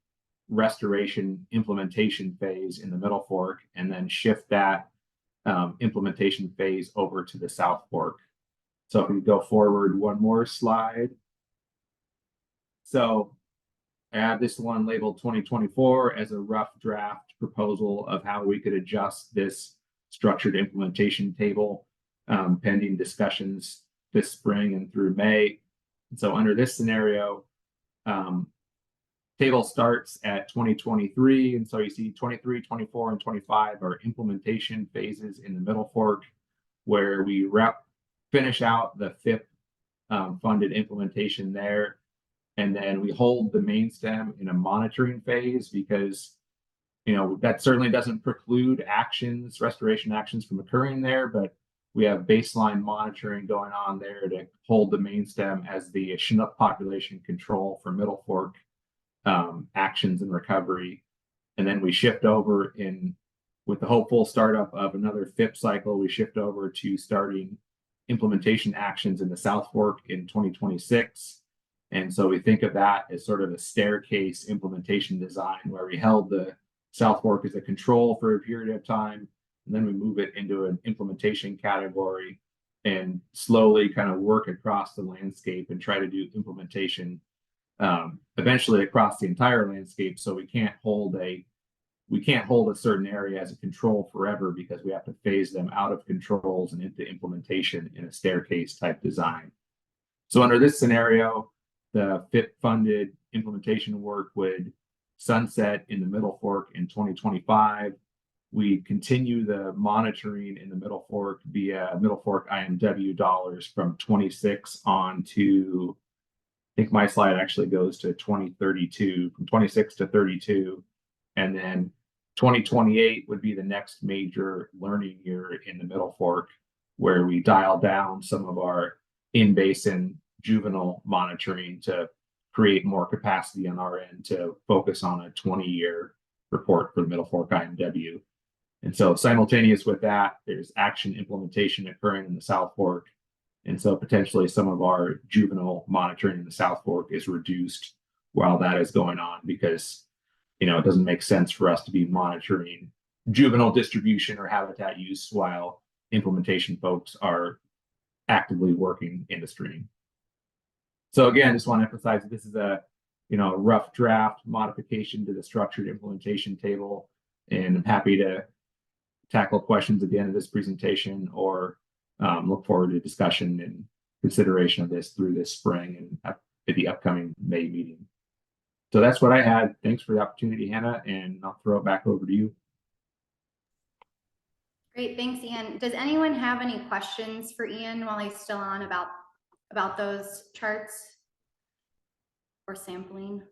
restoration implementation phase in the Middle Fork, and then shift that implementation phase over to the South Fork. So if we go forward one more slide. So I have this one labeled 2024 as a rough draft proposal of how we could adjust this structured implementation table, pending discussions this spring and through May. And so under this scenario, table starts at 2023, and so you see 23, 24, and 25 are implementation phases in the Middle Fork, where we finish out the FIP funded implementation there, and then we hold the main stem in a monitoring phase, because that certainly doesn't preclude restoration actions from occurring there, but We have baseline monitoring going on there to hold the main stem as the Chinook population control for Middle Fork actions and recovery. And then we shift over with the hopeful startup of another FIP cycle, we shift over to starting implementation actions in the South Fork in 2026. And so we think of that as sort of a staircase implementation design where we held the South Fork as a control for a period of time, and then we move it into an implementation category and slowly kind of work across the landscape and try to do implementation eventually across the entire landscape. So we can't hold a certain area as a control forever, because we have to phase them out of controls and into implementation in a staircase type design. So under this scenario, the FIP funded implementation work would sunset in the Middle Fork in 2025. We continue the monitoring in the Middle Fork via Middle Fork IMW dollars from 26 on to, I think my slide actually goes to 2032, from 26 to 32. And then 2028 would be the next major learning year in the Middle Fork, where we dial down some of our in-basin juvenile monitoring to create more capacity on our end to focus on a 20-year report for the Middle Fork IMW. And so simultaneous with that, there's action implementation occurring in the South Fork. And so potentially some of our juvenile monitoring in the South Fork is reduced while that is going on, because it doesn't make sense for us to be monitoring juvenile distribution or habitat use while implementation folks are actively working in the stream. So again, just want to emphasize that this is a rough draft modification to the structured implementation table, and I'm happy to tackle questions at the end of this presentation, or look forward to discussion and consideration of this through this spring and at the upcoming May meeting. So that's what I had. Thanks for the opportunity, Hannah, and I'll throw it back over to you. Great, thanks, Ian. Does anyone have any questions for Ian while he's still on about those charts or sampling?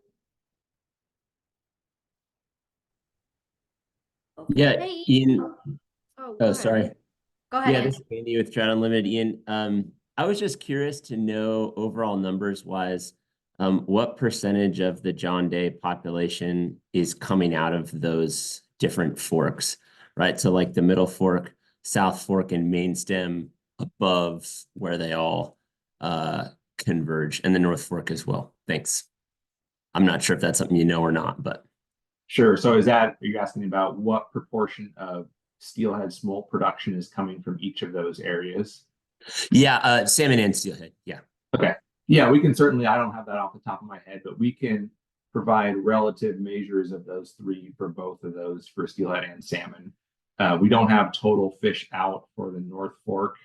Yeah, Hey, Ian. Oh, Sorry. Go ahead. Yeah, Ian. this is Andy with Trout Unlimited. Ian, I was just curious to know, overall numbers wise, what percentage of the John Day population is coming out of those different forks, right? So like the Middle Fork, South Fork, and Main Stem above where they all converge, and the North Fork as well. Thanks. I'm not sure if that's something you know or not, but. Sure. So are you asking about what proportion of steelhead smolt production is coming from each of those areas? Yeah, salmon and steelhead. Yeah. Okay. Yeah, we can certainly, I don't have that off the top of my head, but we can provide relative measures of those three for both of those, for steelhead and salmon. We don't have total fish out for the North Fork,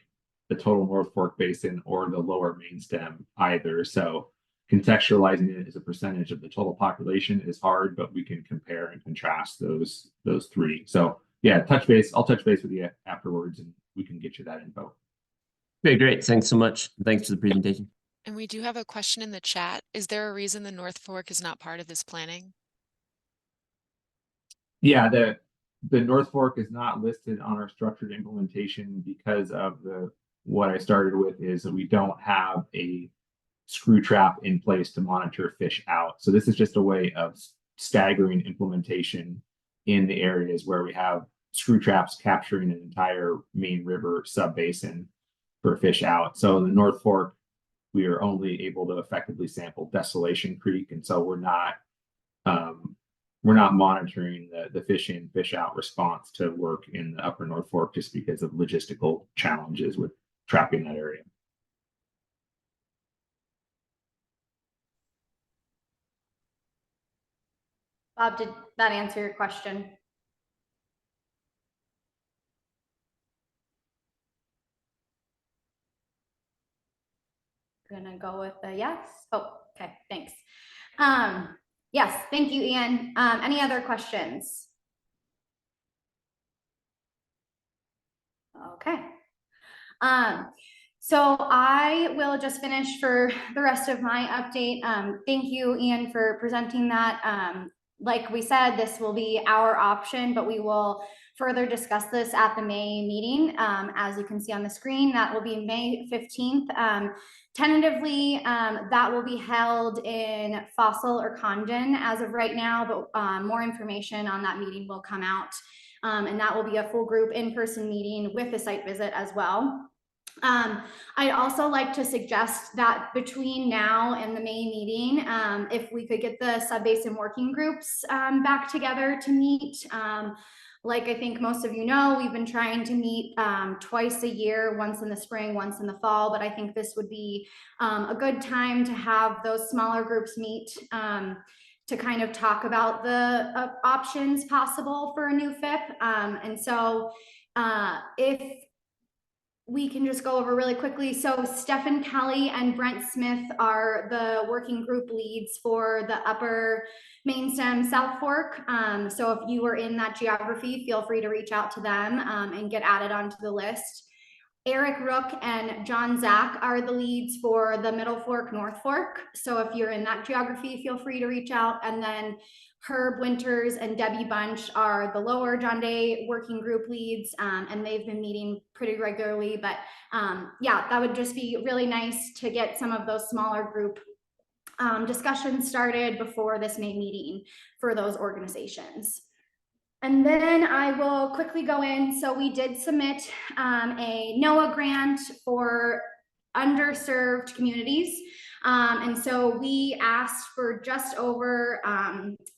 the total North Fork Basin, or the lower Main Stem either. So contextualizing it as a percentage of the total population is hard, but we can compare and contrast those three. So yeah, I'll touch base with you afterwards, and we can get you that info. Okay, great. Thanks so much. Thanks for the presentation. And we do have a question in the chat. Is there a reason the North Fork is not part of this planning? Yeah, the North Fork is not listed on our structured implementation because of what I started with, is that we don't have a screw trap in place to monitor fish out. So this is just a way of staggering implementation in the areas where we have screw traps capturing an entire main river sub-basin for fish out. So in the North Fork, we are only able to effectively sample Desolation Creek, and so we're not monitoring the fish in, fish out response to work in the upper North Fork, just because of logistical challenges with trapping that area. Bob, did that answer your question? Gonna go with a yes. Oh, okay, thanks. Yes, thank you, Ian. Any other questions? Okay. So I will just finish for the rest of my update. Thank you, Ian, for presenting that. Like we said, this will be our option, but we will further discuss this at the May meeting. As you can see on the screen, that will be May 15th. Tentatively, that will be held in Fossil or Condon as of right now, but more information on that meeting will come out. And that will be a full group in-person meeting with a site visit as well. I'd also like to suggest that between now and the May meeting, if we could get the sub-basin working groups back together to meet. Like I think most of you know, we've been trying to meet twice a year, once in the spring, once in the fall, but I think this would be a good time to have those smaller groups meet to kind of talk about the options possible for a new FIP. And so if we can just go over really quickly. So Stephen Kelly and Brent Smith are the working group leads for the upper main stem South Fork. So if you were in that geography, feel free to reach out to them and get added onto the list. Erik, Rook, and John Zach are the leads for the Middle Fork, North Fork. So if you're in that geography, feel free to reach out. And then Herb Winters and Debbie Bunch are the lower John Day working group leads, and they've been meeting pretty regularly. But yeah, that would just be really nice to get some of those smaller group discussions started before this May meeting for those organizations. And then I will quickly go in. So we did submit a NOAA grant for underserved communities. And so we asked for just over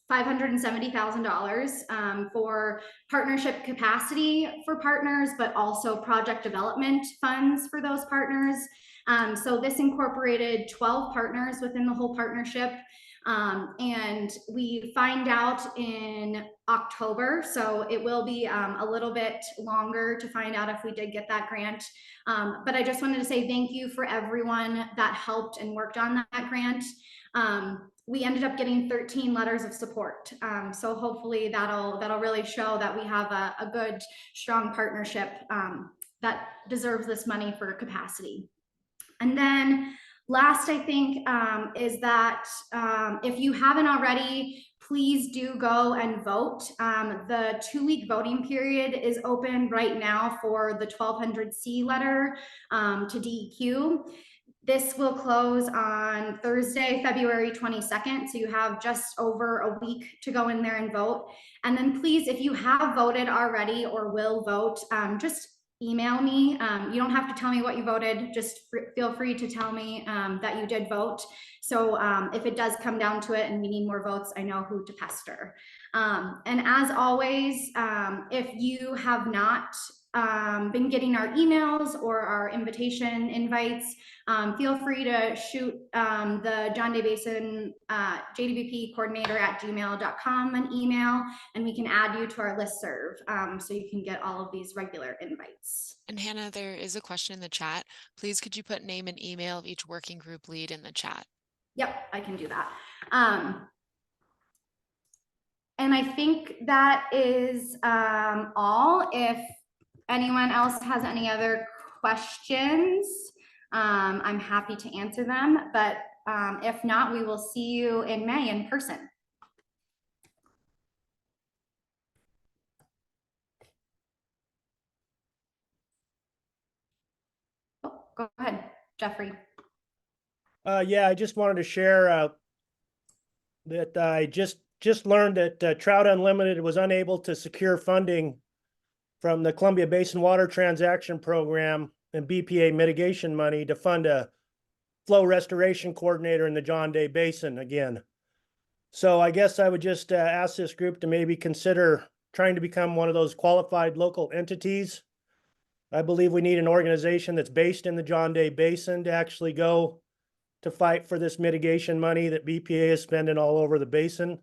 $570,000 for partnership capacity for partners, but also project development funds for those partners. So this incorporated 12 partners within the whole partnership. And we find out in October, so it will be a little bit longer to find out if we did get that grant. But I just wanted to say thank you for everyone that helped and worked on that grant. We ended up getting 13 letters of support. So hopefully that'll really show that we have a good, strong partnership that deserves this money for capacity. And then last, I think, is that if you haven't already, please do go and vote. The 2-week voting period is open right now for the 1200C letter to DEQ. This will close on Thursday, February 22nd. So you have just over a week to go in there and vote. And then please, if you have voted already or will vote, just email me. You don't have to tell me what you voted. Just feel free to tell me that you did vote. So if it does come down to it and we need more votes, I know who to pester. And as always, if you have not been getting our emails or our invitation invites, feel free to shoot the John Day Basin JDBP coordinator at gmail.com an email, and we can add you to our listserv so you can get all of these regular invites. And Hannah, there is a question in the chat. Please, could you put name and email of each working group lead in the chat? Yep, I can do that. And I think that is all. If anyone else has any other questions, I'm happy to answer them, but if not, we will see you in May in person. Oh, go ahead, Jeffrey. Yeah, I just wanted to share that I just learned that Trout Unlimited was unable to secure funding from the Columbia Basin Water Transaction Program and BPA mitigation money to fund a flow restoration coordinator in the John Day Basin again. So I guess I would just ask this group to maybe consider trying to become one of those qualified local entities. I believe we need an organization that's based in the John Day Basin to actually go to fight for this mitigation money that BPA is spending all over the basin.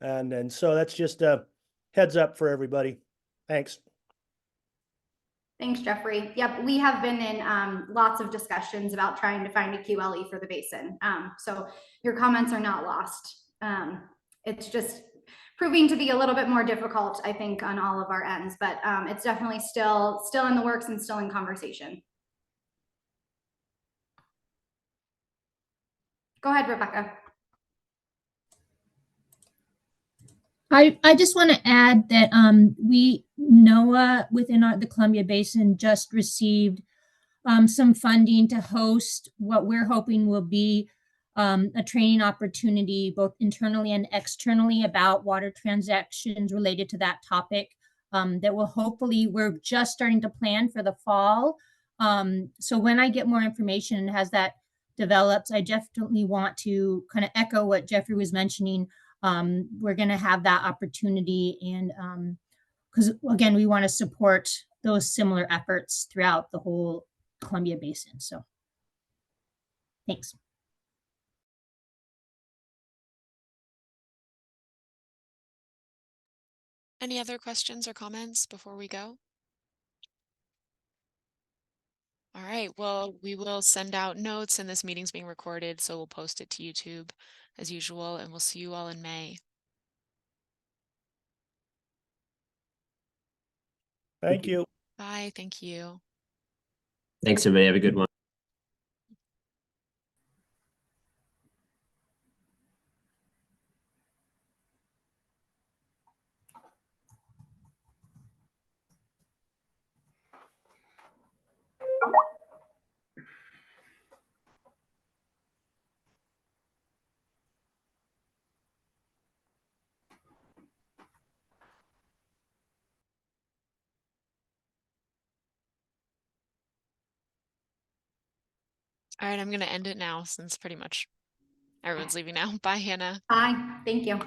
And so that's just a heads up for everybody. Thanks. Thanks, Jeffrey. Yep, we have been in lots of discussions about trying to find a QLE for the basin. So your comments are not lost. It's just proving to be a little bit more difficult, I think, on all of our ends, but it's definitely still in the works and still in conversation. Go ahead, Rebecca. I just want to add that NOAA within the Columbia Basin just received some funding to host what we're hoping will be a training opportunity both internally and externally about water transactions related to that topic. That will hopefully, we're just starting to plan for the fall. So when I get more information as that develops, I definitely want to kind of echo what Jeffrey was mentioning. We're going to have that opportunity, and because again, we want to support those similar efforts throughout the whole Columbia Basin. So thanks. Any other questions or comments before we go? All right, well, we will send out notes, and this meeting's being recorded, so we'll post it to YouTube as usual, and we'll see you all in May. Thank you. Bye, thank you. Thanks, everybody. Have a good one. All right, I'm going to end it now since pretty much everyone's leaving now. Bye, Hannah. Bye. Thank you.